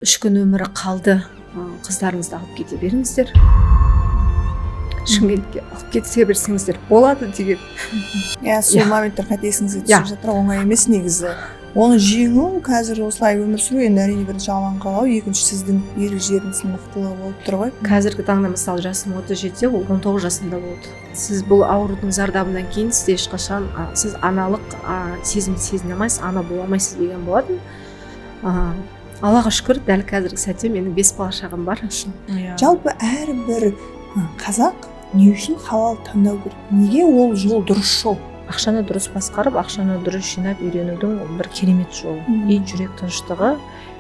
3 күн өмірі қалды, қыздарыңызды алып кете беріңіздер. Шымкентке алып кете берсеңіздер болады деген. Сол моменттер қатесіңізге түсіп жатыр, оңай емес негізі. Оны жеңу, қазір осылай өмір сүру, енді әрине бірінші алаң қалау, екінші сіздің ерік-жігеріңіздің мықтылығы болып тұр ғой. Қазіргі таңда мысалы жасым 37-те, ол 19 жасымда болды. Сіз бұл аурудың зардабынан кейін сізде ешқашан сіз аналық сезімді сезіне алмайсыз, ана бола алмайсыз деген болатын. Аллаға шүкір, дәл қазіргі сәтте менің 5 бала шағам бар. Жалпы әрбір қазақ не үшін халал таңдау керек? Неге ол жол дұрыс жол? Ақшаны дұрыс басқарып, ақшаны дұрыс жинап үйренудің бір керемет жолы. И жүрек тыныштығы,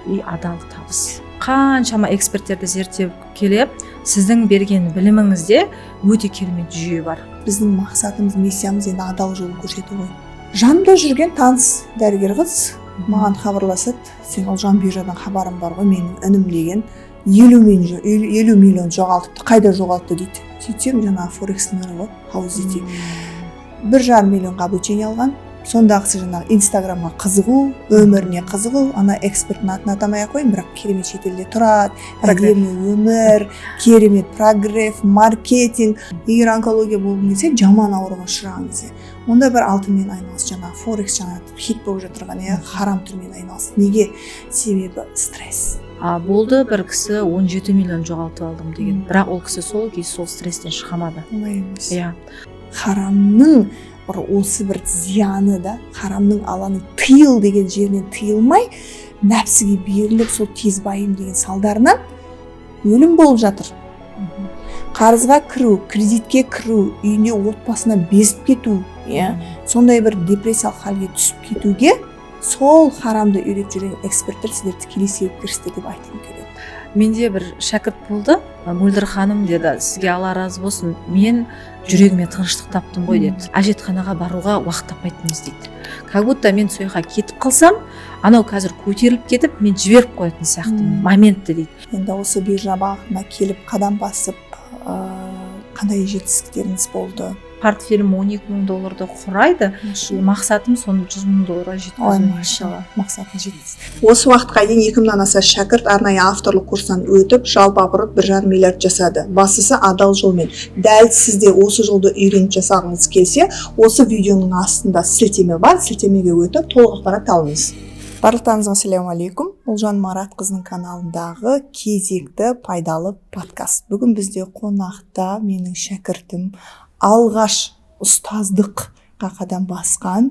и адал табыс. Қаншама эксперттерді зерттеп келе, сіздің берген біліміңізде өте керемет жүйе бар. Біздің мақсатымыз, миссиямыз енді адал жолын көрсету ғой. Жанымда жүрген таныс дәрігер қыз маған хабарласады, сен Олжан биржадан хабарым бар ғой, менің інім деген 50 миллион жоғалтыпты, қайда жоғалтты дейді. Сөйтсем жаңағы форекстің ары ғой, хаузити. 1,5 миллионға обучение алған. Сондағысы жаңағы инстаграмға қызығу, өміріне қызығу, ана эксперттің атын атамай ақ қойын, бірақ керемет шетелде тұрады, әдемі өмір, керемет прогресс, маркетинг. Егер онкология болғың келсе, жаман ауруға ұшыраған кезде, онда бір алтынмен айналыс, жаңағы форекс, жаңағы хит болып жатырған, харам түрмен айналыс. Неге? Себебі стресс. Болды, бір кісі 17 миллион жоғалтып алдым деген. Бірақ ол кісі сол стресстен шыға алмады. Оңай емес. Харамның осы бір зияны да, харамның алаңы тыйыл деген жерінен тыйылмай, нәпсіге беріліп, сол тез байым деген салдарынан өлім болып жатыр. Қарызға кіру, кредитке кіру, үйіне отбасына безіп кету, сондай бір депрессиялық халге түсіп кетуге сол харамды үйретіп жүрген эксперттер сіздерді тікелей себепкерсіздер деп айтқым келеді. Менде бір шәкірт болды, Мөлдір ханым деді, сізге Алла разы болсын, мен жүрегіме тыныштық таптым ғой деді. Әжетханаға баруға уақыт таппайтынбыз дейді. Как будто мен сол жаққа кетіп қалсам, анау қазір көтеріліп кетіп, мен жіберіп қоятын сияқты моментті дейді. Енді осы биржа бағытына келіп қадам басып, қандай жетістіктеріңіз болды? Портфелім $12 000 құрайды. Мақсатым соны $100 000 жеткізу иншалла. Мақсатым жеткізу. Осы уақытқа дейін 2000-нан аса шәкірт арнайы авторлық курстан өтіп, жалпы оборот 1,5 миллиард жасады. Бастысы адал жолмен. Дәл сізде осы жолды үйреніп жасағыңыз келсе, осы видеоның астында сілтеме бар, сілтемеге өтіп, толық ақпарат алыңыз. Барлықтарыңызға ассалаумағалейкум. Олжан Маратқызының каналындағы кезекті пайдалы подкаст. Бүгін бізде қонақта менің шәкіртім, алғаш ұстаздыққа қадам басқан,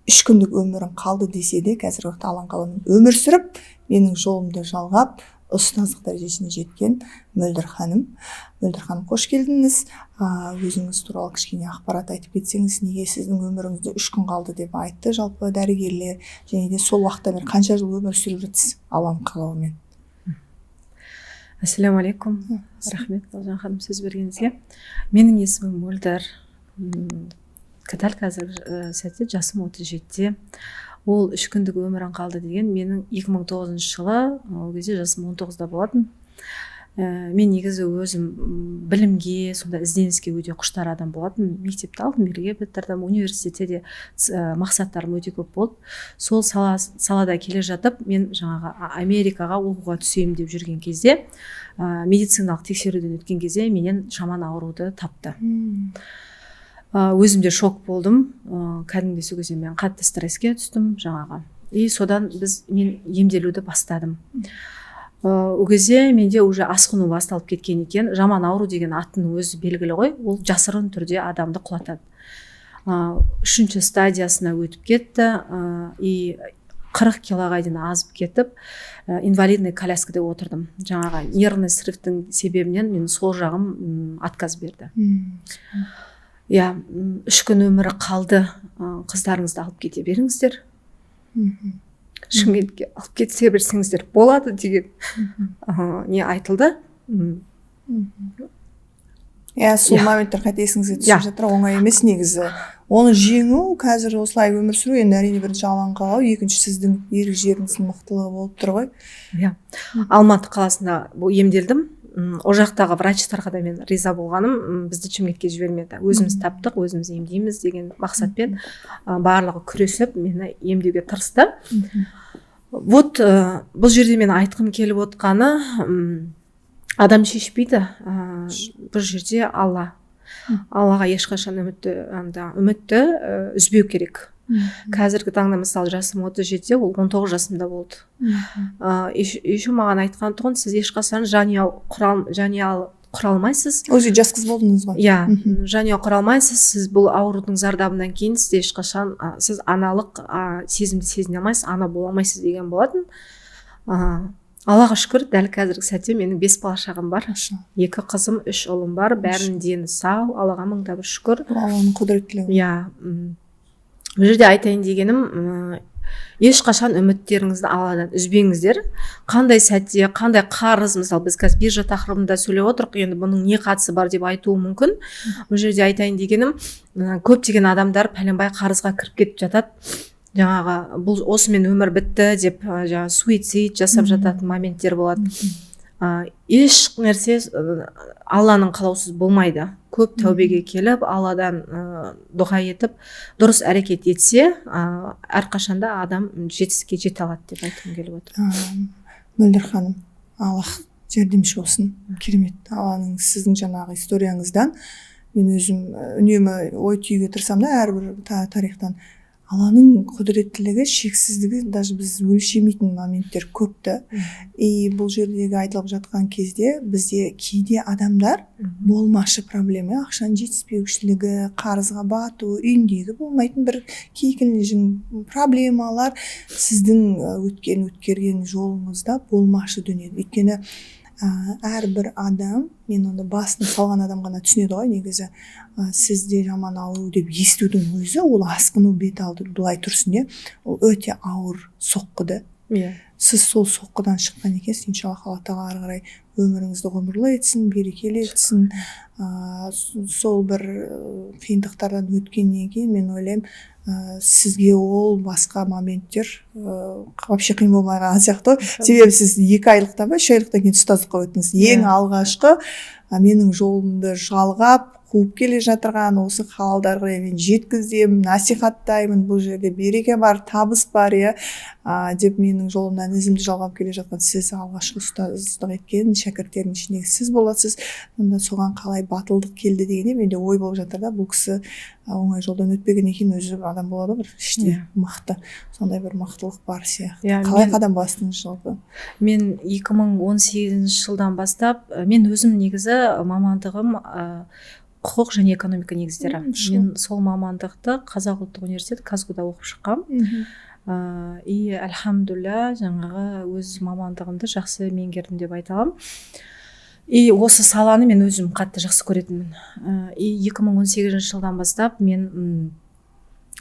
3 күндік өмірін қалды десе де, қазіргі уақытта алаң қаланың өмір сүріп, менің жолымды жалғап, ұстаздық дәрежесіне жеткен Мөлдір ханым. Мөлдір ханым, қош келдіңіз. Өзіңіз туралы кішкене ақпарат айтып кетсеңіз, неге сіздің өміріңізде 3 күн қалды деп айтты жалпы дәрігерлер, және де сол уақытта бері қанша жыл өмір сүріп жатсыз алаң қалауымен? Ассалаумағалейкум. Рахмет, Олжан ханым, сөз бергеніңізге. Менің есімім Мөлдір. Дәл қазір сәтте жасым 37-те. Ол 3 күндік өмірін қалды деген менің 2009 жылы, ол кезде жасым 19-да болатын. Мен негізі өзім білімге, сонда ізденіске өте құштар адам болатын. Мектепті алдым, бірге бітірдім, университетте де мақсаттарым өте көп болды. Сол салада келе жатып, мен жаңағы Америкаға оқуға түсем деп жүрген кезде, медициналық тексеруден өткен кезде менен жаман ауруды тапты. Өзімде шок болдым. Кәдімгі сол кезде мен қатты стресске түстім жаңағы. И содан мен емделуді бастадым. Ол кезде менде уже асқыну басталып кеткен екен. Жаман ауру деген аттың өзі белгілі ғой. Ол жасырын түрде адамды құлатады. 3-ші стадиясына өтіп кетті. И 40 килоға дейін азып кетіп, инвалидный коляскада отырдым. Жаңағы нервный срывтың себебінен мен сол жағым отказ берді. 3 күн өмірі қалды, қыздарыңызды алып кете беріңіздер. Шымкентке алып кете берсеңіздер болады деген не айтылды. Сол моменттер қатесіңізге түсіп жатыр, оңай емес негізі. Оны жеңу, қазір осылай өмір сүру, енді әрине бірінші алаң қалау, екінші сіздің ерік-жігеріңіздің мықтылығы болып тұр ғой. Алматы қаласында емделдім. Ол жақтағы врачтарға да мен риза болғаным, бізді Шымкентке жібермеді. Өзіміз таптық, өзіміз емдейміз деген мақсатпен барлығы күресіп мені емдеуге тырысты. вот бұл жерде мен айтқым келіп отқаны, адам шешпейді, бұл жерде Аллаға ешқашан үмітті үзбеу керек. Қазіргі таңда мысалы жасым 37-де, ол 19 жасымда болды. Еще маған айтқан тұғын, сіз ешқашан жанұя құра алмайсыз. Өзі жас қыз болдыңыз ғой. Иә, жанұя құра алмайсыз. Сіз бұл аурудың зардабынан кейін сіз ешқашан сіз аналық сезімді сезіне алмайсыз, ана бола алмайсыз деген болатын. Аллаға шүкір, дәл қазіргі сәтте менің 5 бала-шағам бар. 2 қызым, 3 ұлым бар. Бәрінің дені сау, Аллаға мыңда бір шүкір. Алланың құдіреттілігі. Иә. Бұл жерде айтайын дегенім, ешқашан үміттеріңізді Алладан үзбеңіздер. Қандай сәтте, қандай қарыз, мысалы біз қазір биржа тақырыбында сөйлеп отырық, енді бұның не қатысы бар деп айтуы мүмкін. Бұл жерде айтайын дегенім, көптеген адамдар пәленбай қарызға кіріп кетіп жатады. Жаңағы бұл осымен өмір бітті деп жаңағы суицид жасап жататын моменттер болады. Еш нәрсе Алланың қалаусыз болмайды. Көп тәубеге келіп, Алладан дұға етіп, дұрыс әрекет етсе, әрқашанда адам жетістікке жете алады деп айтқым келіп отыр. Мөлдір ханым, Аллах жәрдемші болсын. Керемет. Алланың сіздің жаңағы историяңыздан мен өзім үнемі ой түйуге тырысам да, әрбір тарихтан Алланың құдіреттілігі, шексіздігі даже біз өлшемейтін моменттер көпті. Бұл жердегі айтылып жатқан кезде бізде кейде адамдар болмашы проблема, ақшаның жетіспеушілігі, қарызға бату, үйіндегі болмайтын бір кейкілжің проблемалар сіздің өткерген жолыңызда болмашы дөнеді. Өйткені әрбір адам, мен оны басын салған адам ғана түсінеді ғой, негізі сізде жаман ауру деп естудің өзі, ол асқыну бет алды былай тұрсын де, ол өте ауыр соққыды. Сіз сол соққыдан шыққан екенсіз, иншаллах Алла тағала ары қарай өміріңізді ғұмырлы етсін, берекелі етсін. Сол бір қиындықтардан өткеннен кейін мен ойлаймын, сізге ол басқа моменттер вообще қиын болмай қалған сияқты. Себебі сіз 2 айлықтан ба 3 айлықтан кейін ұстаздыққа өттіңіз. Ең алғашқы менің жолымды жалғап қуып келе жатырған осы халалдарға мен жеткіземін, насихаттаймын, бұл жерде береке бар, табыс бар, деп менің жолымнан ізімді жалғап келе жатқан сіз алғашқы ұстаздық еткен шәкірттердің ішіндегі сіз боласыз. Онда соған қалай батылдық келді дегенде менде ой болып жатыр да, бұл кісі оңай жолдан өтпеген екен, өзі адам болады бір іште мықты, сондай бір мықтылық бар сияқты. Қалай қадам бастыңыз жалпы? Мен 2018 жылдан бастап, мен өзім негізі мамандығым құқық және экономика негіздері. Мен сол мамандықты Қазақ ұлттық университеті Казгуда оқып шыққам. Альхамдулилля, жаңағы өз мамандығымды жақсы меңгердім деп айта аламын. Осы саланы мен өзім қатты жақсы көретінмін. 2018 жылдан бастап мен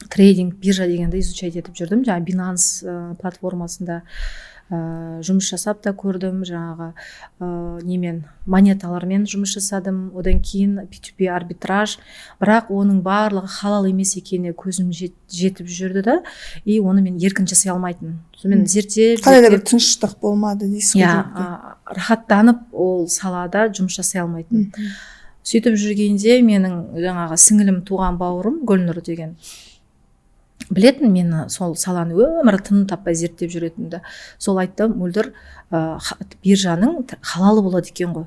трейдинг, биржа дегенді изучать етіп жүрдім. Жаңағы Binance платформасында жұмыс жасап та көрдім, жаңағы немен монеталармен жұмыс жасадым, одан кейін P2P арбитраж, бірақ оның барлығы халал емес екеніне көзім жетіп жүрді да, оны мен еркін жасай алмайтын. Мен зерттеп қалай да бір тыныштық болмады дейсіз ғой. Рахаттанып ол салада жұмыс жасай алмайтын. Сөйтіп жүргенде менің жаңағы сіңілім туған бауырым Гүлнұр деген білетін, мені сол саланы өмірі тыным таппай зерттеп жүретінді. Сол айтты, Мөлдір, биржаның халалы болады екен ғой.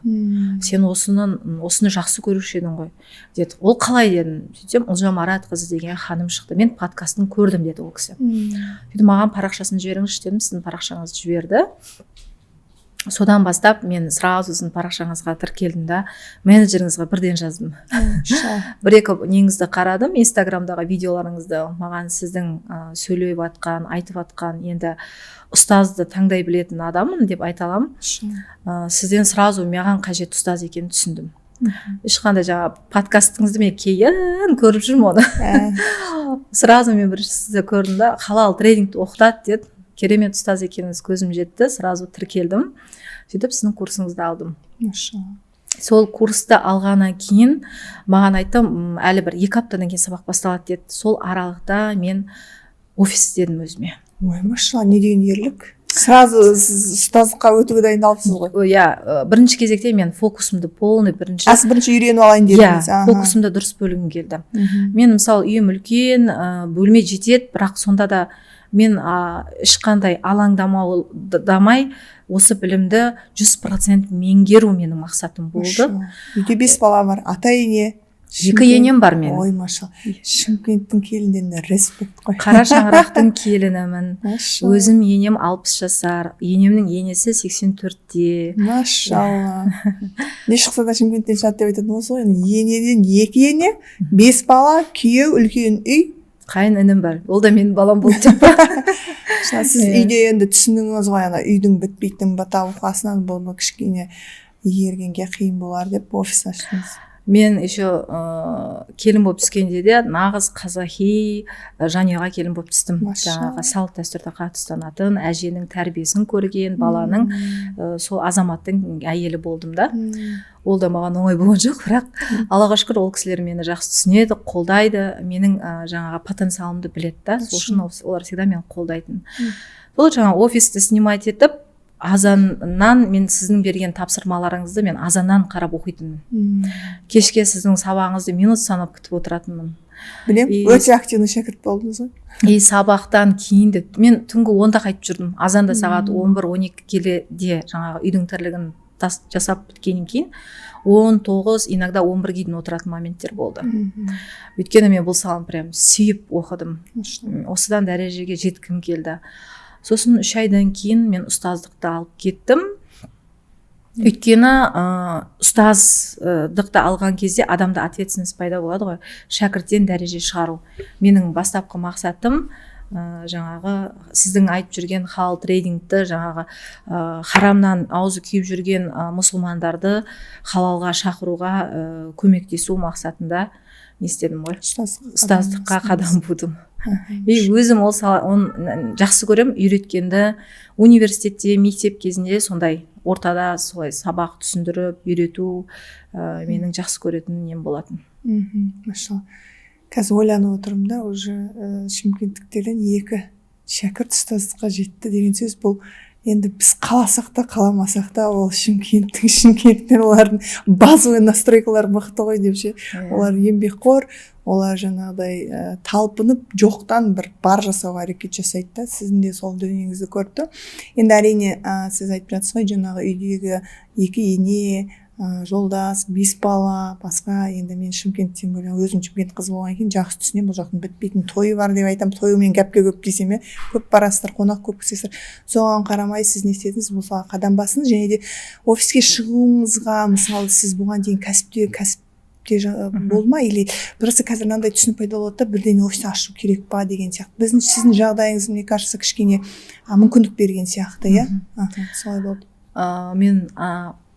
Сен осыны жақсы көруші едің ғой. Деді, ол қалай дедім. Сөйтсем, Ұлжан Маратқызы деген ханым шықты. Мен подкастын көрдім деді ол кісі. Сөйтіп маған парақшасын жіберіңізші дедім, сіздің парақшаңызды жіберді. Содан бастап мен сразу сіздің парақшаңызға тіркелдім да, менеджеріңізге бірден жаздым. 1-2 неңізді қарадым, инстаграмдағы видеоларыңызды, маған сіздің сөйлеп атқан, айтып атқан, енді ұстазды таңдай білетін адаммын деп айта аламын. Сізден сразу маған қажет ұстаз екенін түсіндім. Ешқандай жаңа подкастыңызды мен кейін көріп жүрмін оны. Сразу мен бірінші сізді көрдім да, халал трейдингті оқытады деді. Керемет ұстаз екеніңіз көзім жетті, сразу тіркелдім. Сөйтіп сіздің курсыңызды алдым. Сол курсты алғаннан кейін маған айтты, әлі бір 2 аптадан кейін сабақ басталады деді. Сол аралықта мен офис істедім өзіме. Ой, машалла, не деген ерлік. Сразу ұстаздыққа өтуге дайындалыпсыз ғой. Бірінші кезекте мен фокусымды полный бірінші үйреніп алайын дедіңіз. Фокусымды дұрыс бөлгім келді. Мен мысалы үйім үлкен, бөлме жетеді, бірақ сонда да мен ешқандай алаңдамай осы білімді 100% меңгеру менің мақсатым болды. Үйде 5 бала бар, ата ене. 2 енем бар менің. Ой, машалла. Шымкенттің келіндеріне респект қой. Қара шаңырақтың келінімін. Өзім енем 60 жасар, енемнің енесі 84-те. Машалла. Не шықса да Шымкенттен шығады деп айтатын осы ғой. Енеден 2 ене, 5 бала, күйеу, үлкен үй. Қайын інім бар. Ол да менің балам болды деп па. Сіз үйде енді түсініңіз ғой, ана үйдің бітпейтін баталқасынан бұл кішкене ергенге қиын болар деп офис аштыңыз. Мен еще келін болып түскенде де нағыз қазақи жанұяға келін болып түстім. Жаңағы салт дәстүрді қатты ұстанатын, әженің тәрбиесін көрген баланың сол азаматтың әйелі болдым да. Ол да маған оңай болған жоқ, бірақ Аллаға шүкір ол кісілер мені жақсы түсінеді, қолдайды, менің жаңағы потенциалымды біледі да. Сол үшін олар всегда мені қолдайтын. Сол жаңағы офисті снимать етіп, азаннан мен сіздің берген тапсырмаларыңызды мен азаннан қарап оқитынмын. Кешке сіздің сабағыңызды минут санап күтіп отыратынмын. Білем, өте активный шәкірт болдыңыз ғой. Сабақтан кейін де мен түнгі 10-да қайтып жүрдім. Азанда сағат 11-12 келеде жаңағы үйдің тірлігін жасап біткеннен кейін 19, иногда 11-ге дейін отыратын моменттер болды. Өйткені мен бұл саланы прям сүйіп оқыдым. Осыдан дәрежеге жеткім келді. Сосын 3 айдан кейін мен ұстаздықты алып кеттім. Өйткені ұстаздықты алған кезде адамда ответственность пайда болады ғой. Шәкірттен дәреже шығару. Менің бастапқы мақсатым жаңағы сіздің айтып жүрген халал трейдингті, жаңағы харамнан аузы күйіп жүрген мұсылмандарды халалға шақыруға көмектесу мақсатында не істедім ғой. Ұстаздыққа қадам будым. Өзім оны жақсы көрем, үйреткенді. Университетте, мектеп кезінде сондай ортада солай сабақ түсіндіріп, үйрету менің жақсы көретін нем болатын. Машалла. Қазір ойланып отырмын да, уже шымкенттіктерден 2 шәкірт ұстаздыққа жетті деген сөз. Бұл енді біз қаласақ та қаламасақ та ол шымкенттіктер олардың базовый настройкалары мықты ғой деп ше. Олар еңбекқор, олар жаңағыдай талпынып жоқтан бір бар жасауға әрекет жасайды да. Сіздің де сол дүниеңізді көрді. Енді әрине сіз айтып жатсыз ғой, жаңағы үйдегі 2 ене, жолдас, 5 бала, басқа. Енді мен Шымкенттен бөлек, өзім Шымкент қызы болған кейін жақсы түсінемін, бұл жақтың бітпейтін тойы бар деп айтамын. Тойымен гәпке көп десем, көп барасыздар, қонақ көп кісісіздер. Соған қарамай сіз не істедіңіз, бұл қадам басыңыз, және де офиске шығуыңызға, мысалы, сіз бұған дейін кәсіпте болма, или просто қазір мынандай түсінік пайда болады да, бірден офис ашу керек па деген сияқты. Сіздің жағдайыңыз, мне кажется, кішкене мүмкіндік берген сияқты, иә? Солай болды. Мен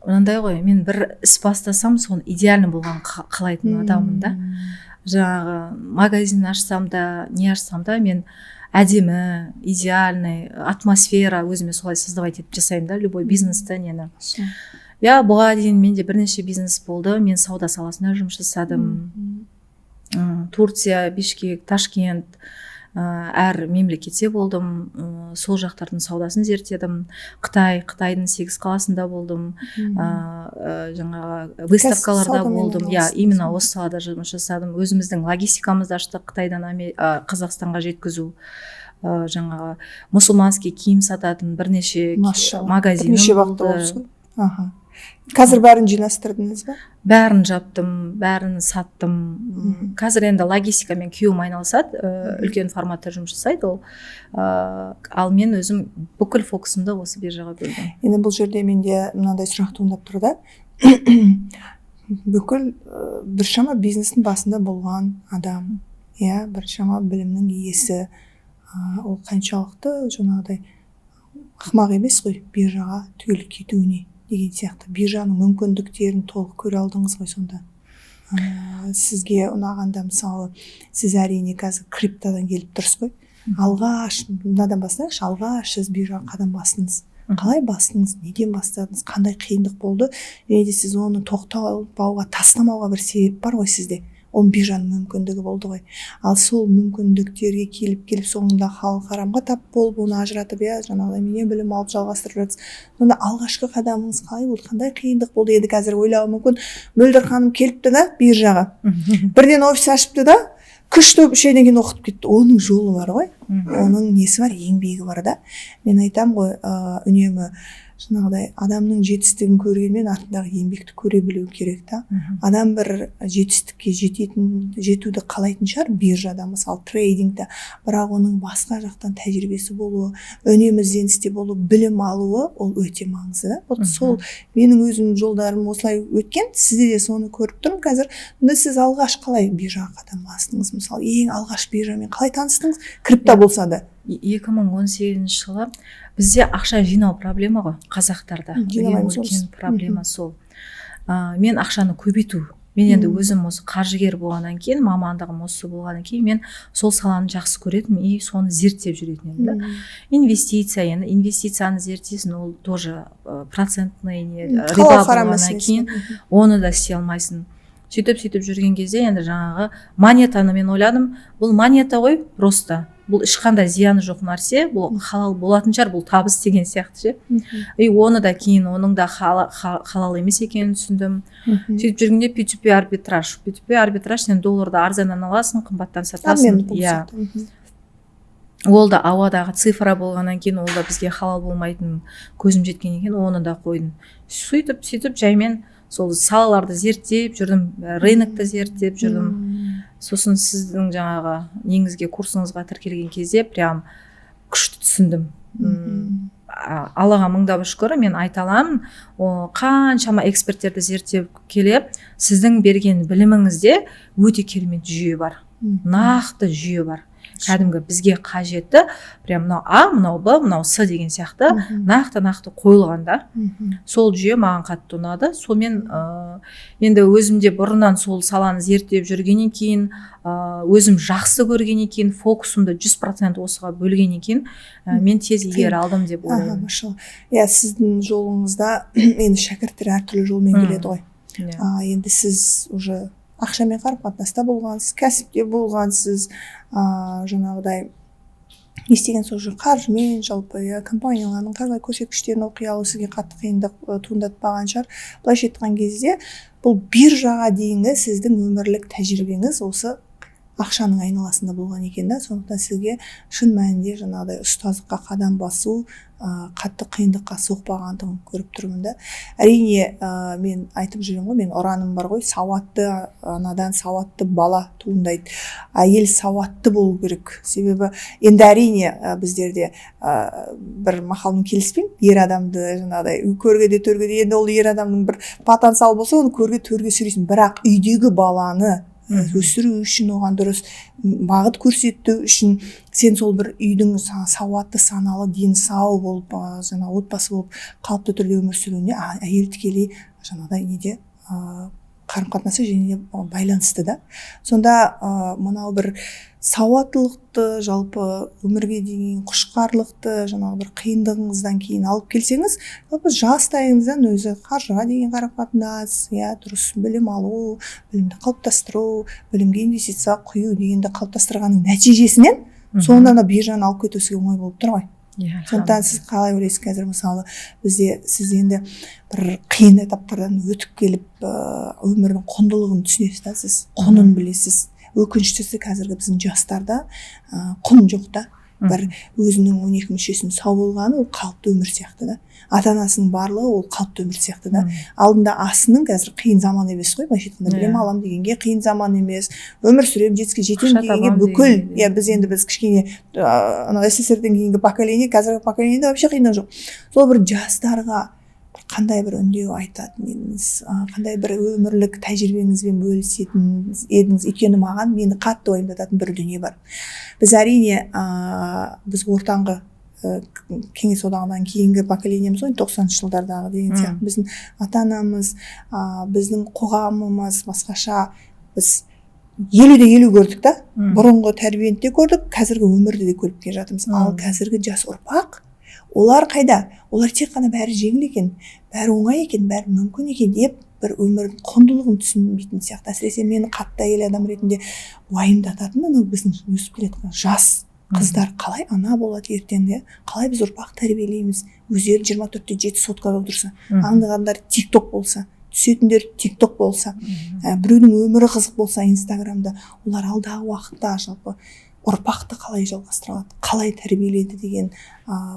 мынандай ғой, мен бір іс бастасам, соны идеальный болған қалайтын адаммын да. Жаңағы магазин ашсам да, не ашсам да, мен әдемі, идеальный атмосфера өзіме солай создавать етіп жасаймын да, любой бизнесті, нені. Бұға дейін менде бірнеше бизнес болды. Мен сауда саласында жұмыс жасадым. Турция, Бишкек, Ташкент, әр мемлекетте болдым. Сол жақтардың саудасын зерттедім. Қытайдың 8 қаласында болдым. Жаңағы выставкаларда болдым. Именно осы салада жұмыс жасадым. Өзіміздің логистикамызды аштық, Қытайдан Қазақстанға жеткізу. Жаңағы мұсылманский киім сататын бірнеше магазиным болды. Қазір бәрін жинастырдыңыз ба? Бәрін жаптым, бәрін саттым. Қазір енді логистикамен күйеуім айналысады, үлкен форматта жұмыс жасайды ол. Ал мен өзім бүкіл фокусымды осы биржаға бөлдім. Енді бұл жерде менде мынандай сұрақ туындап тұр да. Бүкіл біршама бизнестің басында болған адам, біршама білімнің иесі, ол қаншалықты жаңағыдай ақымақ емес қой биржаға түгел кетуіне деген сияқты. Биржаның мүмкіндіктерін толық көре алдыңыз ғой сонда. Сізге ұнағанда, мысалы, сіз әрине қазір криптодан келіп тұрсыз ғой. Алғаш, мынадан бастайықшы, алғаш сіз биржаға қадам бастыңыз. Қалай бастыңыз, неден бастадыңыз, қандай қиындық болды? Және де сіз оны тоқтатпауға, тастамауға бір себеп бар ғой сізде. Ол биржаның мүмкіндігі болды ғой. Ал сол мүмкіндіктерге келіп соңында халық харамға тап болып, оны ажыратып, жаңағыдай менен білім алып жалғастырып жатсыз. Сонда алғашқы қадамыңыз қалай болды? Қандай қиындық болды? Енді қазір ойлауы мүмкін, Мөлдір ханым келіпті да биржаға. Бірден офис ашыпты да, күшті шейден кейін оқып кетті. Оның жолы бар ғой, оның несі бар, еңбегі бар да. Мен айтам ғой, үнемі жаңағыдай адамның жетістігін көргенмен артындағы еңбекті көре білу керек та. Адам бір жетістікке жетуді қалайтын шығар биржада, мысалы трейдингте, бірақ оның басқа жақтан тәжірибесі болуы, үнемі ізденісте болу, білім алуы ол өте маңызды да. Вот сол менің өзім жолдарым осылай өткен, сізде де соны көріп тұрмын қазір. Сіз алғаш қалай биржаға қадам бастыңыз? Мысалы, ең алғаш биржамен қалай таныстыңыз? Крипто болса да. 2018 жылы бізде ақша жинау проблема ғой, қазақтарда. Үлкен проблема сол. Мен ақшаны көбейту. Мен енді өзім осы қаржыгер болғаннан кейін, мамандығым осы болғаннан кейін, мен сол саланы жақсы көретінмін и соны зерттеп жүретін едім да. Инвестиция, енді инвестицияны зерттейсің, ол тоже процентный риба болғаннан кейін оны да істей алмайсың. Сөйтіп жүрген кезде енді жаңағы монетаны мен ойладым, бұл монета ғой, просто бұл ешқандай зияны жоқ нәрсе, бұл халал болатын шығар, бұл табыс деген сияқты ше. И оны да кейін оның да халал емес екенін түсіндім. Сөйтіп жүргенде P2P арбитраж, сен долларды арзаннан аласың, қымбаттан сатасың. Иә. Ол да ауадағы цифра болғаннан кейін, ол да бізге халал болмайтын көзім жеткеннен кейін оны да қойдым. Сөйтіп жаймен сол салаларды зерттеп жүрдім, рынокты зерттеп жүрдім. Сосын сіздің жаңағы негізге курсыңызға тіркелген кезде прям күшті түсіндім. Аллаға мыңдап шүкір, мен айта аламын, қаншама эксперттерді зерттеп келе, сіздің берген біліміңізде өте керемет жүйе бар. Нақты жүйе бар. Кәдімгі бізге қажетті, прям мынау А, мынау Б, мынау С деген сияқты нақты қойылғанда. Сол жүйе маған қатты ұнады. Сонымен енді өзімде бұрыннан сол саланы зерттеп жүргеннен кейін, өзім жақсы көргеннен кейін, фокусымды 100% осыға бөлгеннен кейін, мен тез игере алдым деп ойлаймын. Иә, сіздің жолыңызда енді шәкірттер әртүрлі жолмен келеді ғой. Енді сіз уже ақшамен қарым-қатынаста болғансыз, кәсіпте болғансыз, жаңағыдай естеген сол қаржымен жалпы компаниялардың қаржылай көрсеткіштерін оқи алу сізге қатты қиындық туындатпаған шығар. Былайша айтқан кезде бұл биржаға дейінгі сіздің өмірлік тәжірибеңіз осы ақшаның айналасында болған екен да. Сондықтан сізге шын мәнінде жаңағыдай ұстаздыққа қадам басу қатты қиындыққа соқпағандығын көріп тұрмын да. Әрине мен айтып жүрмін ғой, мен ұраным бар ғой, сауатты анадан сауатты бала туындайды. Әйел сауатты болу керек. Себебі енді әрине біздерде бір мақалмен келіспеймін, ер адамды жаңағыдай көргеде төргеде, енді ол ер адамның бір потенциалы болса, оны көрге төрге сүйрейсің, бірақ үйдегі баланы өсіру үшін, оған дұрыс бағыт көрсету үшін сен сол бір үйдің сауатты, саналы, дені сау болып, жаңа отбасы болып қалыпты түрде өмір сүруіне әйел тікелей жаңағыдай неде қарым-қатынасы және байланысты да. Сонда мынау бір сауаттылықты, жалпы өмірге деген құштарлықты жаңағы бір қиындығыңыздан кейін алып келсеңіз, жалпы жастайыңыздан өзі қаржыға деген қарым-қатынас, дұрыс білім алу, білімді қалыптастыру, білімге инвестиция құю дегенді қалыптастырғанның нәтижесінен соңында биржаны алып кету сізге оңай болып тұр ғой. Сондықтан сіз қалай ойлайсыз қазір, мысалы бізде сіз енді бір қиын этаптардан өтіп келіп өмірдің құндылығын түсінесіз да, сіз құнын білесіз. Өкініштісі қазіргі біздің жастарда құн жоқ та. Бір өзінің 12 мүшесінің сау болғаны ол қалыпты өмір сияқты да. Ата-анасының барлығы ол қалыпты өмір сияқты да. Алдында асының қазір қиын заман емес қой, былайша айтқанда білім алам дегенге қиын заман емес. Өмір сүрем, жетістікке жетем дегенге бүкіл, біз кішкене СССР-ден кейінгі поколение, қазіргі поколениеде вообще қиындық жоқ. Сол бір жастарға қандай бір үндеу айтатын едіңіз, қандай бір өмірлік тәжірибеңізбен бөлісетін едіңіз? Өйткені маған мені қатты уайымдататын бір дүние бар. Біз әрине біз ортаңғы кеңес одағынан кейінгі поколениеміз ғой, 90-шы жылдардағы деген сияқты. Біздің ата-анамыз, біздің қоғамымыз басқаша, біз 50-50 көрдік та. Бұрынғы тәрбиені де көрдік, қазіргі өмірді де көріп келе жатырмыз. Ал қазіргі жас ұрпақ, олар қайда? Олар тек қана бәрі жеңіл екен, бәрі оңай екен, бәрі мүмкін екен деп бір өмірдің құндылығын түсінбейтін сияқты. Әсіресе мені қатты әйел адам ретінде уайымдататын анау біздің өсіп келе жас қыздар қалай ана болады ертеңде, қалай біз ұрпақ тәрбиелейміз, өздері 24-те 7 соткада отырса, аңдығандар TikTok болса, түсетіндер TikTok болса, біреудің өмірі қызық болса Инстаграмда, олар алдағы уақытта жалпы ұрпақты қалай жалғастыра алады, қалай тәрбиелейді деген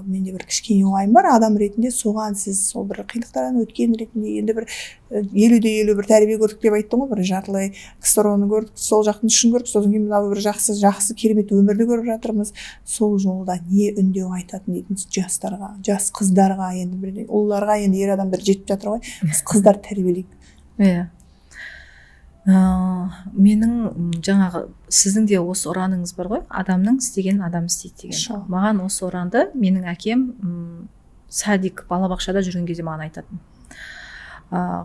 менде бір кішкене ойым бар. Адам ретінде соған сіз сол бір қиындықтардан өткен ретінде енді бір 50-50 бір тәрбие көрдік деп айттым ғой, бір жартылай КСРО-ны көрдік, сол жақтың ішін көрдік, содан кейін мынау бір жақсы керемет өмірді көріп жатырмыз. Сол жолда не үндеу айтатын едіңіз жастарға, жас қыздарға, енді бір ұлларға, енді ер адамдар жетіп жатыр ғой, біз қыздар тәрбиелейік. Иә. Менің жаңағы сіздің де осы ұраныңыз бар ғой, адамның істеген адам істейді деген. Маған осы ұранды менің әкем садик балабақшада жүрген кезде маған айтатын.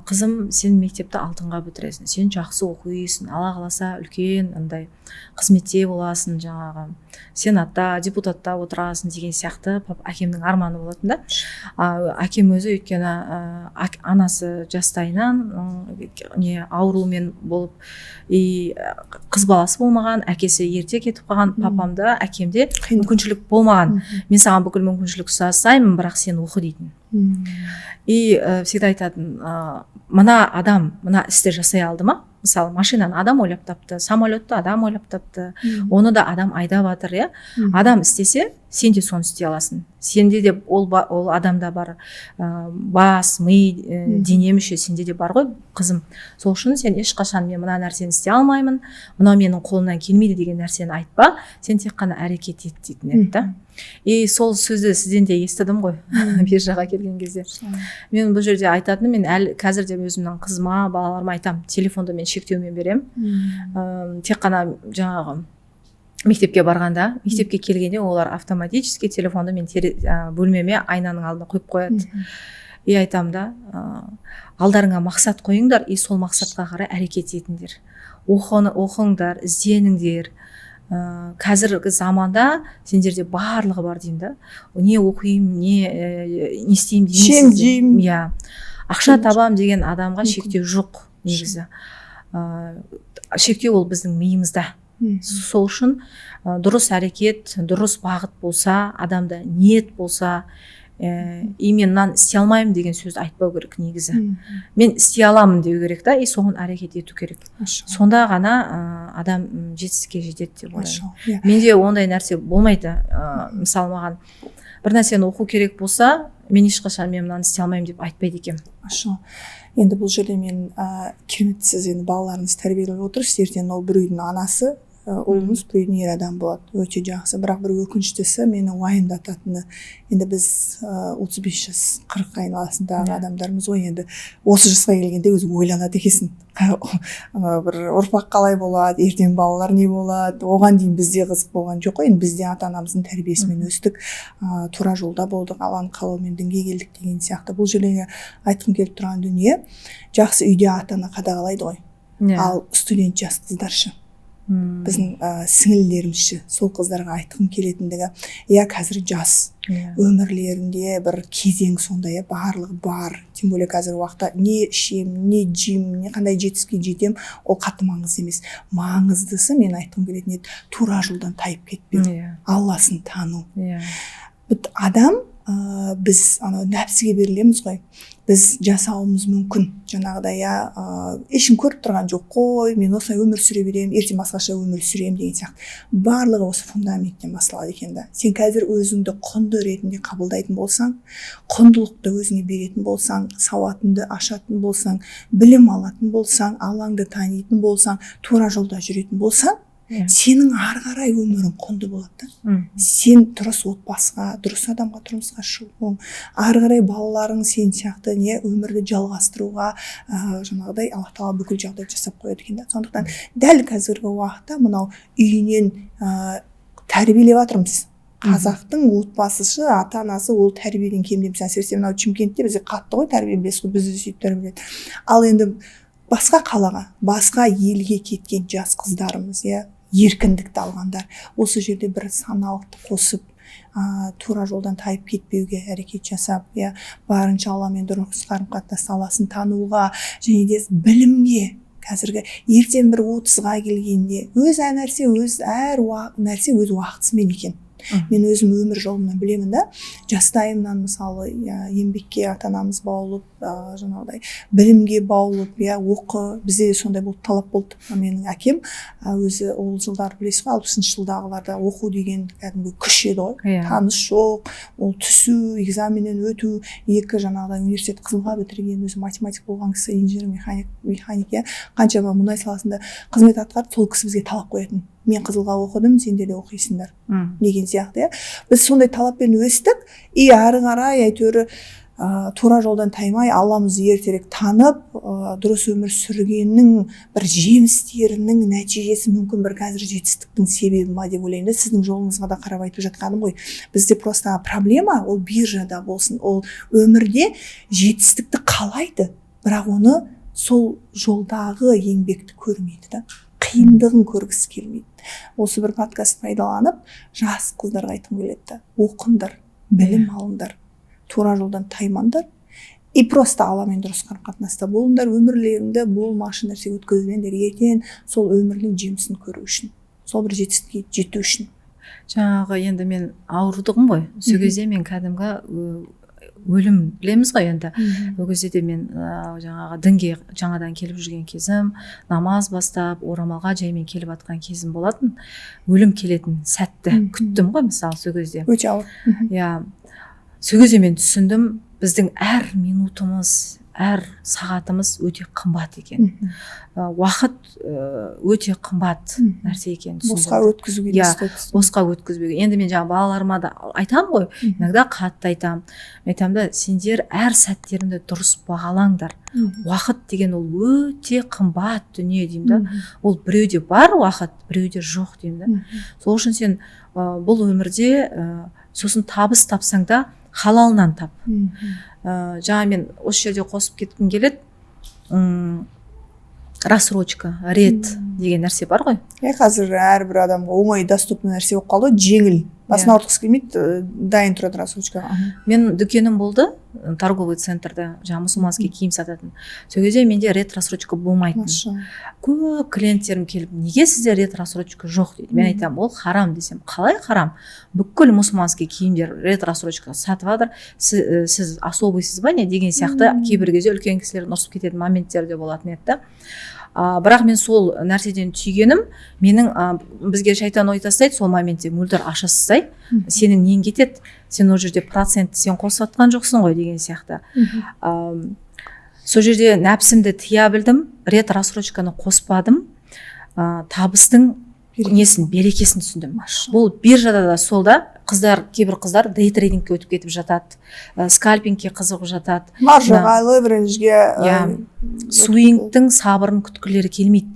Қызым, сен мектепті алтынға бітіресің, сен жақсы оқисың, Алла қаласа үлкен андай қызметте боласың, жаңағы сенатта, депутатта отырасың деген сияқты әкемнің арманы болатын да. Әкем өзі өйткені анасы жастайынан аурумен болып, қыз баласы болмаған, әкесі ерте кетіп қалған, папамда, әкемде мүмкіншілік болмаған. Мен саған бүкіл мүмкіншілік жасаймын, бірақ сен оқы дейтін. Всегда айтатын, мына адам мына істі жасай алды ма? Мысалы, машинаны адам ойлап тапты, самолетті адам ойлап тапты, оны да адам айдап жатыр, иә? Адам істесе, сен де соны істей аласың. Сенде де ол адамда бар бас, ми, дене мүше сенде де бар ғой, қызым. Сол үшін сен ешқашан мен мына нәрсені істей алмаймын, мынау менің қолымнан келмейді деген нәрсені айтпа, сен тек қана әрекет ет дейтін еді да. Сол сөзді сізден де естідім ғой, бер жаққа келген кезде. Мен бұл жерде айтатыным, мен қазір де өзімнің қызыма, балаларыма айтам, телефонды мен шектеумен берем. Тек қана жаңағы мектепке барғанда, мектепке келгенде олар автоматически телефонды мен бөлмеме айнаның алдына қойып қояды. Айтам да, алдарыңа мақсат қойыңдар, сол мақсатқа қарай әрекет етіңдер. Оқыңдар, ізденіңдер. Қазіргі заманда сендерде барлығы бар деймін да. Не оқимын, не істеймін деймін. Шем жеймін. Ақша табам деген адамға шектеу жоқ негізі. Шектеу ол біздің миымызда. Сол үшін дұрыс әрекет, дұрыс бағыт болса, адамда ниет болса, мен мынаны істей алмаймын деген сөзді айтпау керек негізі. Мен істей аламын деу керек та, соған әрекет ету керек. Сонда ғана адам жетістікке жетеді деп ойлаймын. Менде ондай нәрсе болмайды. Мысалы, маған бір нәрсені оқу керек болса, мен ешқашан мен мынаны істей алмаймын деп айтпайды екенмін. Енді бұл жерде мен керемет, сіз енді балаларыңыз тәрбиелеп отырсыз, ертең ол бір үйдің анасы, ұлыңыз бір үйдің ер адам болады, өте жақсы. Бірақ бір өкініштісі мені уайымдататыны, енді біз 35 жас 40 айналасындағы адамдармыз ғой, енді осы жасқа келгенде өзі ойланады екенсің, бір ұрпақ қалай болады, ертең балалар не болады, оған дейін бізде қызық болған жоқ қой. Енді бізде ата-анамыздың тәрбиесімен өстік, тура жолда болдық, Алланың қалауымен дінге келдік деген сияқты. Бұл жерде айтқым келіп тұрған дүние, жақсы үйде ата-ана қадағалайды ғой, ал студент жас қыздаршы, біздің сіңілдерімізші, сол қыздарға айтқым келетіндігі, қазір жас өмірлерінде бір кезең сондай, барлығы бар. Тем более қазіргі уақытта не ішем, не жейм, не қандай жетістікке жетем, ол қатты маңызды емес. Маңыздысы, мен айтқым келетін еді, тура жолдан тайып кетпеу, Алласын тану. Адам, біз нәпсіге берілеміз ғой, біз жасауымыз мүмкін. Жаңағыдай, ешкім көріп тұрған жоқ қой, мен осылай өмір сүре берем, ертең басқаша өмір сүрем деген сияқты. Барлығы осы фундаменттен басталады екен да. Сен қазір өзіңді құнды ретінде қабылдайтын болсаң, құндылықты өзіңе беретін болсаң, сауатыңды ашатын болсаң, білім алатын болсаң, Аллаңды танитын болсаң, тура жолда жүретін болсаң, сенің ары қарай өмірің құнды болады. Сен дұрыс отбасыға, дұрыс адамға тұрмысқа шығуың, ары қарай балаларың сен сияқты өмірді жалғастыруға жаңағыдай Алла тағала бүкіл жағдай жасап қояды екен да. Сондықтан дәл қазіргі уақытта мынау үйінен тәрбиелеп жатырмыз. Қазақтың отбасышы, ата-анасы ол тәрбиеден кемдемес. Әсіресе мынау Шымкентте бізде қатты ғой тәрбие, білесіз ғой, бізді сөйтіп тәрбиеледі. Ал енді басқа қалаға, басқа елге кеткен жас қыздарымыз, еркіндікті алғандар, осы жерде бір саналықты қосып, тура жолдан тайып кетпеуге әрекет жасап, барынша Алламен дұрыс қарым-қатынас саласын тануға, және де білімге, қазіргі ертең бір 30-ға келгенде әр нәрсе өз уақытысымен екен. Мен өзім өмір жолымнан білемін да, жастайымнан мысалы еңбекке ата-анамыз баулып, жаңағыдай білімге баулып, оқы, бізде де сондай болып талап болды. Менің әкем өзі ол жылдар білесіз ғой, 60-шы жылдағыларда оқу деген кәдімгі күш еді ғой. Таныс жоқ, ол түсу, экзаменнен өту, екі жаңағыдай университет Қызылға бітірген, өзі математик болған кісі, инженер механик, қаншама мұнай саласында қызмет атқарды, сол кісі бізге талап қоятын. Мен Қызылға оқыдым, сендер де оқисыңдар деген сияқты. Біз сондай талаппен өстік, ары қарай әйтеуір тура жолдан таймай, Алламызды ертерек танып, дұрыс өмір сүргеннің бір жемістерінің нәтижесі мүмкін бір қазір жетістіктің себебі ма деп ойлаймын. Сіздің жолыңызға да қарап айтып жатқаным ғой. Бізде просто проблема ол биржада болсын, ол өмірде жетістікті қалайды, бірақ оны сол жолдағы еңбекті көрмейді да. Қиындығын көргісі келмейді. Осы бір подкаст пайдаланып, жас қыздарға айтқым келеді. Оқыңдар, білім алыңдар, тура жолдан таймаңдар, и просто Алламен дұрыс қарым-қатынаста болыңдар, өмірлеріңді болмашы нәрсе өткізбеңдер, ертең сол өмірдің жемісін көру үшін, сол бір жетістікке жету үшін. Жаңағы енді мен ауырдығым ғой. Сол кезде мен кәдімгі өлім білеміз ғой енді. Ол кезде де мен жаңағы дінге жаңадан келіп жүрген кезім, намаз бастап, орамалға жаймен келіп атқан кезім болатын. Өлім келетін сәтті күттім ғой, мысалы сол кезде. Өте ауыр. Сол кезде мен түсіндім, біздің әр минутымыз, әр сағатымыз өте қымбат екен. Уақыт өте қымбат нәрсе екен. Босқа өткізуге босқа өткізбеуге. Енді мен жаңа балаларыма да айтам ғой, иногда қатты айтам. Айтам да, сендер әр сәттеріңді дұрыс бағалаңдар. Уақыт деген ол өте қымбат дүние деймін да. Ол біреуде бар уақыт, біреуде жоқ деймін да. Сол үшін сен бұл өмірде сосын табыс тапсаң да халалынан тап. Жаңа мен осы жерде қосып кеткім келеді. Рассрочка, рет деген нәрсе бар ғой. Қазір әрбір адамға оңай доступны нәрсе болып қалды, жеңіл. Басына ауыртқысы келмейді, дайын тұрады рассрочкаға. Мен дүкенім болды, торговый центрда, жаңа мұсылманский киім сататын. Сол кезде менде рет рассрочка болмайтын. Көп клиенттерім келіп, неге сізде рет рассрочка жоқ дейді. Мен айтам, ол харам десем. Қалай харам? Бүкіл мұсылманский киімдер рет рассрочка сатып жатыр. Сіз особыйсыз ба не деген сияқты кейбір кезде үлкен кісілер ұрсып кететін моменттер де болатын еді. Бірақ мен сол нәрседен түйгенім, менің бізге шайтан ой тастайды, сол моментте мөлдір аша тастай, сенің нең кетеді, сен ол жерде процентті сен қосып атқан жоқсың ғой деген сияқты. Сол жерде нәпсімді тия білдім, рет рассрочканы қоспадым, табыстың несін, берекесін түсіндім. Бұл биржада да сол да, кейбір қыздар дейтрейдингке өтіп кетіп жатады, скальпингке қызығып жатады. Маржаға, левериджге, суингтің сабырын күткілері келмейді.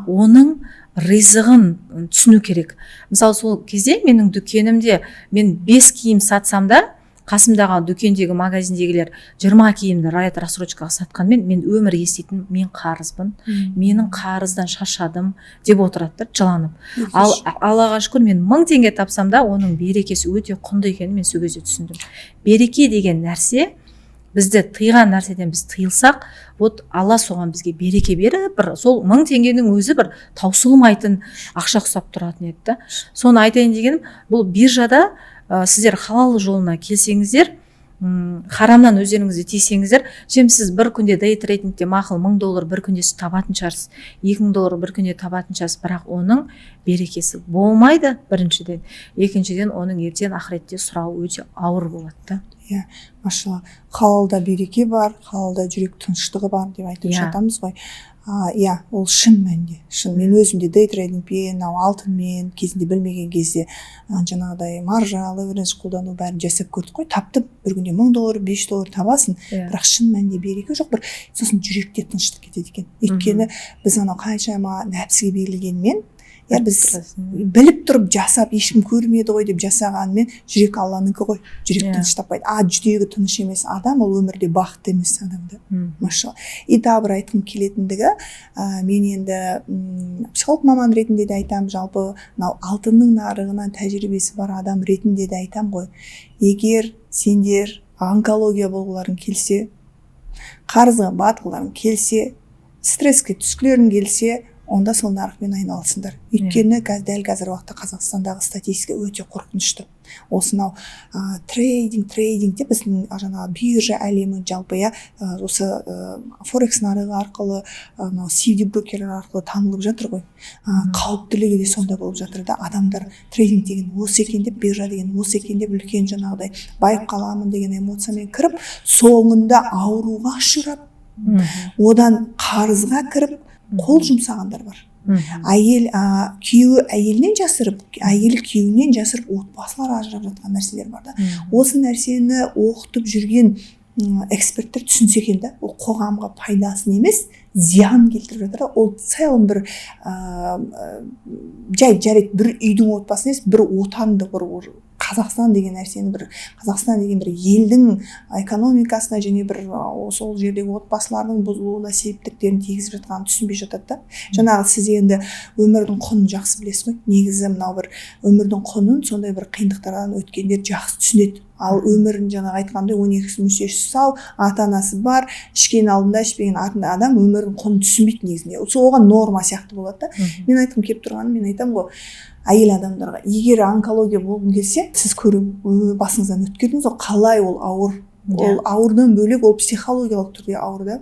Оның ризығын түсіну керек. Мысалы, сол кезде менің дүкенімде мен 5 киім сатсам да, қасымдағы дүкендегі магазиндегілер 20 киімді рет рассрочкаға сатқанмен мен өмір еститін, мен қарызбын, менің қарыздан шаршадым деп отырады, жыланып. Ал Аллаға шүкір, мен 1000 теңге тапсам да, оның берекесі өте құнды екенін мен сол кезде түсіндім. Береке деген нәрсе, бізді тыйған нәрседен біз тыйылсақ, вот Алла соған бізге береке беріп, сол 1000 теңгенің өзі бір таусылмайтын ақша ұқсап тұратын еді. Соны айтайын дегенім, бұл биржада сіздер халал жолына келсеңіздер, харамнан өздеріңізді тиесеңіздер, сіз бір күнде дейтрейдингте мақұл $1000 бір күнде табатын шығарсыз, $2000 бір күнде табатын шығарсыз, бірақ оның берекесі болмайды, біріншіден. Екіншіден, оның ертең ақыретте сұрауы өте ауыр болады. Машалла, халалда береке бар, халалда жүрек тыныштығы бар деп айтып жатамыз ғой. Ол шын мәнде. Мен өзімде дейтрейдингпен, алтынмен кезінде білмеген кезде жаңағыдай маржа, леверидж қолдану бәрін жасап көрдік қой. Таптым, бір күнде $1000, $500 табасын, бірақ шын мәнде береке жоқ, бір сосын жүректе тыныштық кетеді екен. Өйткені біз қаншама нәпсіге берілгенмен, біз біліп тұрып жасап, ешкім көрмеді ғой деп жасағанмен, жүрек Алланікі ғой, жүрек тыныш таппайды. Жүрегі тыныш емес адам, ол өмірде бақытты емес адамды. Машалла. И тағы бір айтқым келетіндігі, мен енді психолог маман ретінде де айтам, жалпы алтынның нарығынан тәжірибесі бар адам ретінде де айтам ғой. Егер сендер онкология болғыларың келсе, қарызға батқыларың келсе, стресске түскілерің келсе, онда сол нарықпен айналысыңдар. Өйткені дәл қазір уақытта Қазақстандағы статистика өте қорқынышты. Осынау трейдинг деп біздің жаңағы биржа әлемі жалпы осы форекс нарығы арқылы мынау CFD брокерлер арқылы танылып жатыр ғой. Қауіптілігі де сонда болып жатыр да, адамдар трейдинг деген осы екен деп, биржа деген осы екен деп үлкен жаңағыдай байып қаламын деген эмоциямен кіріп, соңында ауруға ұшырап, одан қарызға кіріп қол жұмсағандар бар. Әйел күйеуі әйелінен жасырып, әйелі күйеуінен жасырып, отбасылар ажырап жатқан нәрселер бар да. Осы нәрсені оқытып жүрген эксперттер түсінсе екен да, ол қоғамға пайдасын емес, зиян келтіріп жатыр. Ол целым бір жарайды, бір үйдің отбасын емес, бір отанды, бір Қазақстан деген нәрсені, Қазақстан деген бір елдің экономикасына және бір сол жердегі отбасылардың бұзылуына себептіктерін тигізіп жатқанын түсінбей жатады да. Жаңағы сіз енді өмірдің құнын жақсы білесіз ғой. Негізі мынау бір өмірдің құнын сондай бір қиындықтардан өткендер жақсы түсінеді. Ал өмірін жаңағы айтқандай 12 мүшесі сау, ата-анасы бар, ішкен алдында ішпеген артында адам өмірдің құнын түсінбейді негізінде. Сол оған норма сияқты болады да. Мен айтқым келіп тұрғаны, мен айтамын ғой, әйел адамдарға, егер онкология болғың келсе, сіз басыңыздан өткердіңіз, ол қалай ол ауыр. Ол ауырдан бөлек, ол психологиялық түрде ауыр да.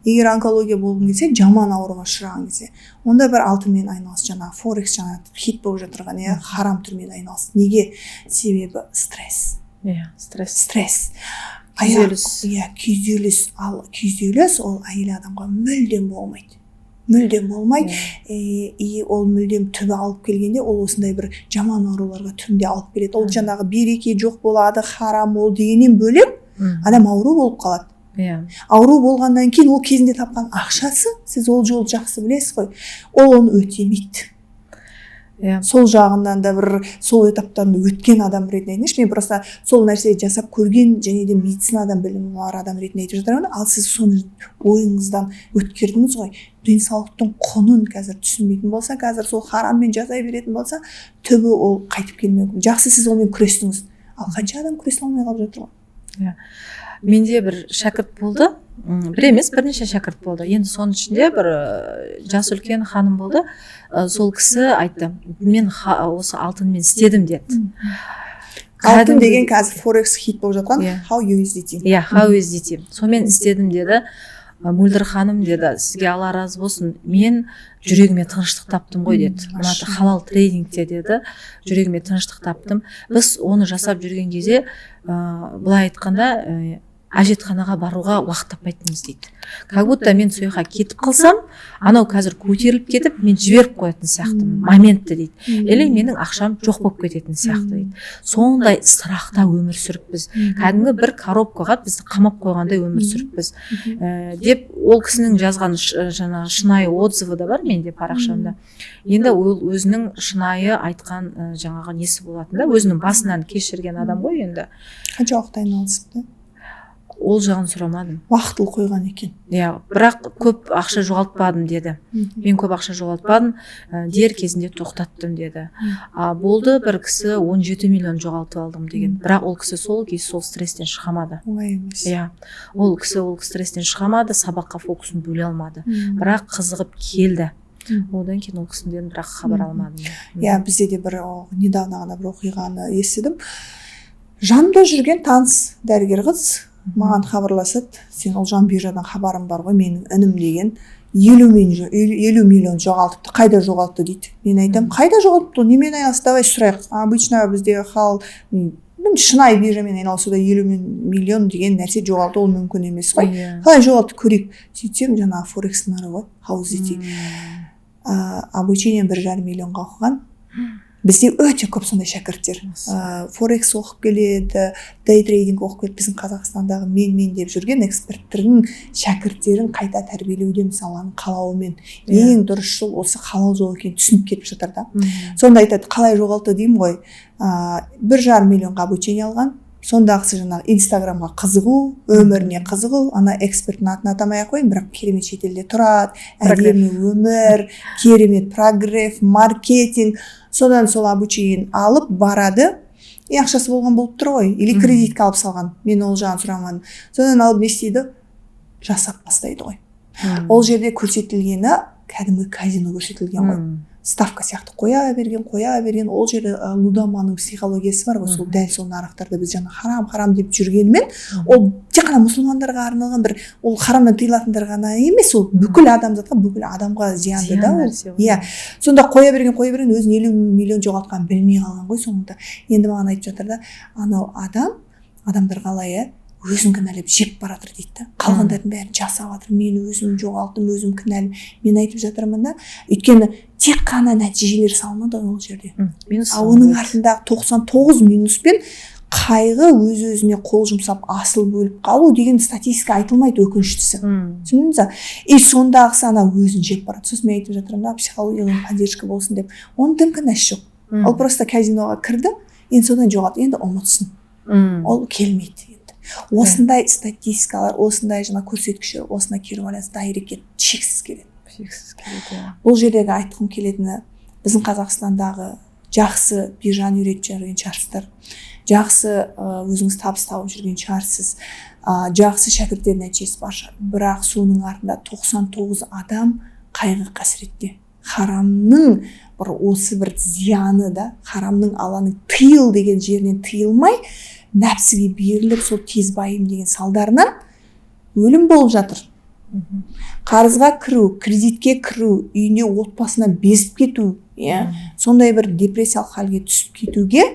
Егер онкология болғың келсе, жаман ауруға ұшыраған кезде, онда бір алтынмен айналыс, жаңағы форекс, жаңағы хит болып жатырған харам түрмен айналыс. Неге? Себебі стресс. Стресс. Күйзеліс. Ал күйзеліс ол әйел адамға мүлдем болмайды. И ол мүлдем түбі алып келгенде, ол осындай бір жаман ауруларға түбінде алып келеді. Ол жаңағы береке жоқ болады, харам ол дегеннен бөлек, адам ауру болып қалады. Ауру болғаннан кейін ол кезінде тапқан ақшасы, сіз ол жолды жақсы білесіз ғой, ол оны өтемейді. Сол жағынан да бір сол этаптан өткен адам ретінде айтайыншы, мен просто сол нәрсені жасап көрген және де медицинадан білімі бар адам ретінде айтып жатырмын. Ал сіз соны ойыңыздан өткердіңіз ғой. Денсаулықтың құнын қазір түсінбейтін болса, қазір сол хараммен жасай беретін болса, түбі ол қайтып келмеу мүмкін. Жақсы, сіз онымен күрестіңіз. Ал қанша адам күресе алмай қалып жатыр ғой. Менде бір шәкірт болды, бір емес, бірнеше шәкірт болды. Енді соның ішінде бір жас үлкен ханым болды. Сол кісі айтты, мен осы алтынмен істедім деді. Алтын деген қазір форекс хит болып жатқан, how USDT. How USDT. Сонымен істедім деді. Мөлдір ханым деді, сізге Алла разы болсын, мен жүрегіме тыныштық таптым ғой деді. Мына халал трейдингте деді, жүрегіме тыныштық таптым. Біз оны жасап жүрген кезде, былай айтқанда, әжетханаға баруға уақыт таппайтынбыз дейді. Как будто мен сол жаққа кетіп қалсам, анау қазір көтеріліп кетіп, мен жіберіп қоятын сияқты моментті дейді. Или менің ақшам жоқ болып кететін сияқты дейді. Сондай страхта өмір сүріппіз. Кәдімгі бір коробкаға бізді қамап қойғандай өмір сүріппіз. Деп ол кісінің жазған жаңағы шынайы отзывы да бар менде парақшамда. Енді ол өзінің шынайы айтқан жаңағы несі болатын да, өзінің басынан кешірген адам ғой енді. Қанша уақыт айналысыпты? Ол жағын сұрамадым. Уақытылы қойған екен. Бірақ көп ақша жоғалтпадым деді. Мен көп ақша жоғалтпадым, дер кезінде тоқтаттым деді. Болды бір кісі 17 миллион жоғалтып алдым деген. Бірақ ол кісі сол стресстен шығамады. Ол кісі стресстен шығамады, сабаққа фокусын бөле алмады. Бірақ қызығып келді. Одан кейін ол кісіден бірақ хабар алмадым. Бізде де бір недавно ғана бір оқиғаны естідім. Жанымда жүрген таныс дәрігер қыз маған хабарласады, сен Олжан биржадан хабарым бар ғой, менің інім деген 50 миллион жоғалтыпты, қайда жоғалтты дейді. Мен айтам, қайда жоғалтыпты, немен айналысты, давай сұрайық. Обычно бізде шынайы биржамен айналысуда 50 миллион деген нәрсе жоғалту ол мүмкін емес қой. Қалай жоғалтты көрейік. Сөйтсем, жаңағы форекс нарығы ғой, обучение 1,5 миллионға оқыған. Бізде өте көп сондай шәкірттер. Форекс оқып келеді, дей трейдинг оқып келеді. Біздің Қазақстандағы мен деп жүрген эксперттердің шәкірттерін қайта тәрбиелеуде мысалы қалауымен ең дұрыс жол осы халал жол екенін түсініп кетіп жатыр да. Сонда айтады, қалай жоғалтты деймін ғой. 1,5 миллионға обучение алған. Сондағысы жаңағы инстаграмға қызығу, өміріне қызығу, ана эксперттің атын атамай ақ қояйын, бірақ керемет шетелде тұрады, әдемі өмір, керемет прогресс, маркетинг. Содан сол обучение алып барады, ақшасы болған болып тұр ғой, или кредитке алып салған, мен ол жағын сұрамадым. Содан алып не істейді? Жасап бастайды ғой. Ол жерде көрсетілгені кәдімгі казино көрсетілген ғой. Ставка сияқты қоя берген, ол жерде лудоманның психологиясы бар ғой, сол дәл сол нарықтарда біз жаңа харам деп жүргенмен, ол тек қана мұсылмандарға арналған бір, ол харамнан тыйылатындар ғана емес, ол бүкіл адамзатқа, бүкіл адамға зиянды да ол. Иә. Сонда қоя берген өзін 50 миллион жоғалтқан білмей қалған ғой соңында. Енді маған айтып жатыр да, анау адамдар қалай өзін кінәлеп жеп баратыр дейді. Қалғандардың бәрін жасап жатыр. Мен өзім жоғалттым, өзім кінәлім. Мен айтып жатырмын да, өйткені тек қана нәтижелер салынады ол жерде. Оның артындағы 99 минуспен қайғы өз-өзіне қол жұмсап асыл бөліп қалу деген статистика айтылмайды, өкініштісі. Түсіндіңіз бе? И сондағысы ана өзін жеп барады. Сосын мен айтып жатырмын да, психологиялық поддержка болсын деп. Оның дым кінәсі жоқ. Ол просто казиноға кірді, енді содан жоғалды, енді ұмытсын. Ол келмейді. Осындай статистикалар, осындай жаңа көрсеткіштер, осына кері байланысты әрекет шексіз келеді. Бұл жердегі айтқым келетіні, біздің Қазақстандағы жақсы биржаны үйретіп жүрген шығарсыздар, жақсы өзіңіз табыс тауып жүрген шығарсыз, жақсы шәкірттер нәтижесі бар шығар. Бірақ соның артында 99 адам қайғы қасіретте. Харамның осы бір зияны да, харамның Алланың тыйыл деген жерінен тыйылмай, нәпсіге беріліп, сол тез байым деген салдарынан өлім болып жатыр. Қарызға кіру, кредитке кіру, үйіне отбасына безіп кету, сондай бір депрессиялық халге түсіп кетуге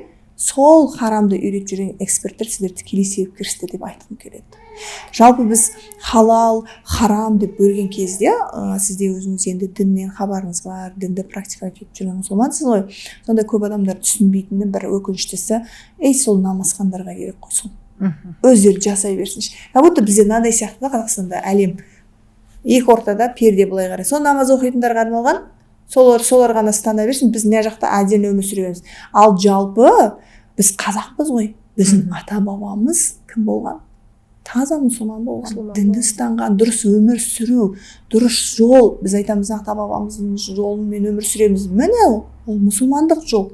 сол харамды үйретіп жүрген эксперттер сіздерді тікелей себеп кірісті деп айтқым келеді. Жалпы біз халал, харам деп бөлген кезде, сізде өзіңіз енді діннен хабарыңыз бар, дінді практикалап жүрген мұсылмансыз ғой. Сонда көп адамдар түсінбейтіні бір өкініштісі, сол намазхандарға керек қой сол. Өздері жасай берсінші. Будто бізде мынандай сияқты да, Қазақстанда әлем екі ортада перде былай қарай. Сол намаз оқитындарға арналған, солар ғана стана берсін, біз мына жақта әдемі өмір сүреміз. Ал жалпы біз қазақпыз ғой. Біздің ата бабамыз кім болған? Таза мұсылман болған, дінді ұстанған, дұрыс өмір сүру, дұрыс жол. Біз айтамыз, ата бабамыздың жолымен өмір сүреміз. Міне ол мұсылмандық жол.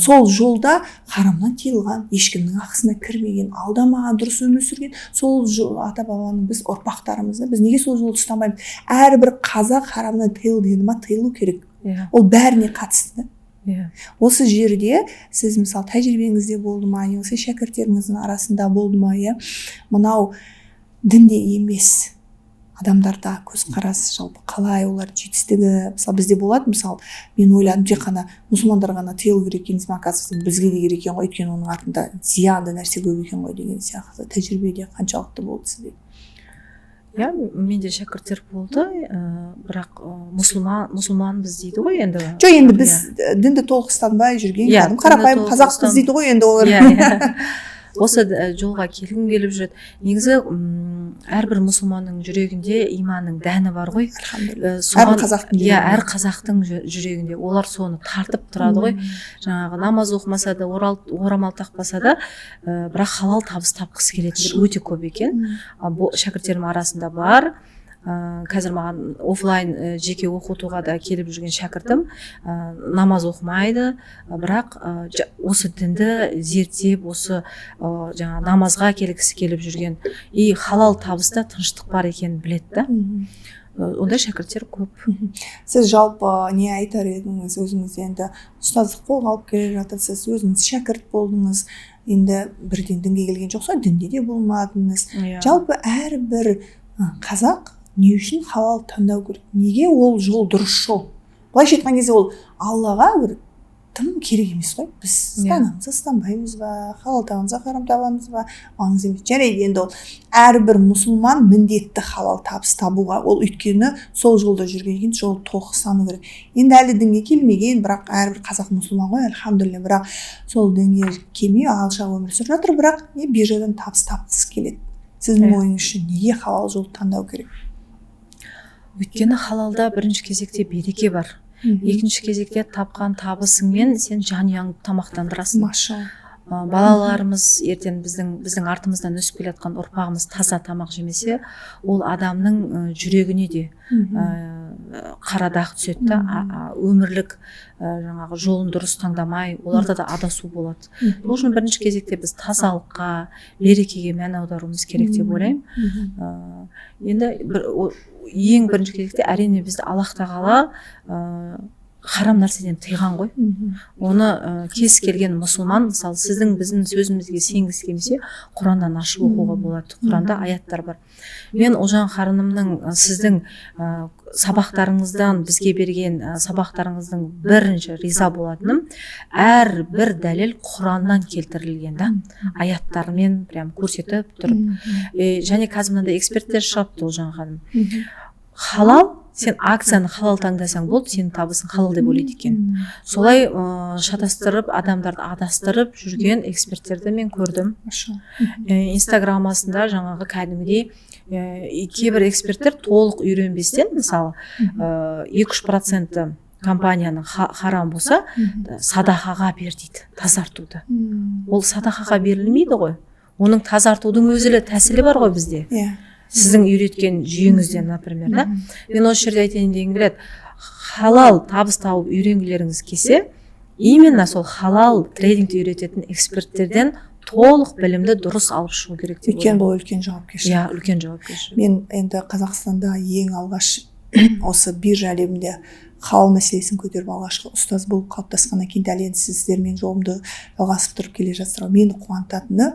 Сол жолда харамнан тыйылған, ешкімнің ақысына кірмеген, алдамаған, дұрыс өмір сүрген, сол ата бабаның біз ұрпақтарымызды, біз неге сол жолды ұстанбаймыз? Әрбір қазақ харамнан тыйылды ма, тыйылу керек. Ол бәріне қатысты. Осы жерде сіз мысалы тәжірибеңізде болды ма, немесе шәкірттеріңіздің арасында болды ма, мынау дінде емес адамдарда көзқарас жалпы қалай, олар жетістігі, мысалы бізде болады, мысалы мен ойладым тек қана мұсылмандар ғана тыйылу керек екен, оказывается бізге де керек екен ғой, өйткені оның артында зиянды нәрсе көп екен ғой деген сияқты. Тәжірибеде қаншалықты болды сізде? Менде шәкірттер болды, бірақ мұсылманбыз дейді ғой енді. Жоқ, енді біз дінді толық ұстанбай жүрген қарапайым қазақпыз дейді ғой енді олар. Осы жолға келгім келіп жүреді. Негізі әрбір мұсылманның жүрегінде иманның дәні бар ғой. Әр қазақтың жүрегінде олар соны тартып тұрады ғой. Жаңағы намаз оқымаса да, орамал тақпаса да, бірақ халал табыс тапқысы келетіндер өте көп екен. Шәкірттерім арасында бар. Қазір маған офлайн жеке оқытуға да келіп жүрген шәкіртім намаз оқымайды, бірақ осы дінді зерттеп, осы жаңа намазға келгісі келіп жүрген и халал табыста тыныштық бар екенін біледі да. Ондай шәкірттер көп. Сіз жалпы не айтар едіңіз? Өзіңіз енді ұстаздық қолға алып келе жатырсыз, өзіңіз шәкірт болдыңыз, енді бірден дінге келген жоқса, дінде де болмадыңыз. Жалпы әрбір қазақ не үшін халал таңдау керек? Неге ол жол дұрыс жол? Былайша айтқан кезде ол Аллаға бір тым керек емес қой. Біз ұстанамыз, ұстанбаймыз ба, халал табамыз, харам табамыз ба, маңызды емес. Жарайды, енді ол әрбір мұсылман міндетті халал табыс табуға, ол өйткені сол жолда жүрген екен, жол толық ұстану керек. Енді әлі дінге келмеген, бірақ әрбір қазақ мұсылман ғой, альхамдулилля, бірақ сол дінге келмей ағылша өмір сүріп жатыр, бірақ биржадан табыс тапқысы келеді. Сіздің ойыңызша неге халал жолды таңдау керек? Өйткені халалда бірінші кезекте береке бар. Екінші кезекте тапқан табысыңмен сен жанұяңды тамақтандырасың. балаларымыз ертең біздің артымыздан өсіп келе жатқан ұрпағымыз таза тамақ жемесе, ол адамның жүрегіне де қара дақ түседі да, өмірлік жаңағы жолын дұрыс таңдамай, оларда да адасу болады. Ол үшін бірінші кезекте біз тазалыққа, берекеге мән аударуымыз керек деп ойлаймын. Енді ең бірінші кезекте әрине бізді Аллах тағала харам нәрседен тыйған ғой. Оны кез келген мұсылман, мысалы сіздің біздің сөзімізге сенгісі келмесе, Құраннан ашып оқуға болады. Құранда аяттар бар. Мен Олжан ханымның сіздің сабақтарыңыздан бізге берген сабақтарыңыздың бірінші риза болатыным, әр бір дәлел Құраннан келтірілген да, аяттармен прям көрсетіп тұрып. Және қазір мынандай эксперттер шығыпты, Олжан ханым. Халал, сен акцияны халал таңдасаң болды, сенің табысың халал деп ойлайды екен. Солай шатастырып, адамдарды адастырып жүрген эксперттерді мен көрдім. Инстаграмасында жаңағы кәдімгідей кейбір эксперттер толық үйренбестен, мысалы 2-3% компанияның харам болса, садақаға бер дейді, тазартуды. Ол садақаға берілмейді ғой. Оның тазартудың өзілі тәсілі бар ғой бізде. Сіздің үйреткен жүйеңізден, например, да? Мен осы жерде айтайын дегім келеді. Халал табыс тауып үйренгілеріңіз келсе, именно сол халал трейдингті үйрететін эксперттерден толық білімді дұрыс алып шығу керек деп ойлаймын. Өйткені бұл үлкен жауапкершілік. Иә, үлкен жауапкершілік. Мен енді Қазақстанда ең алғаш осы биржа әлемінде халал мәселесін көтеріп алғашқы ұстаз болып қалыптасқаннан кейін дәл енді сіздермен жолымды жалғасып тұрып келе жатыр. Мені қуантатыны,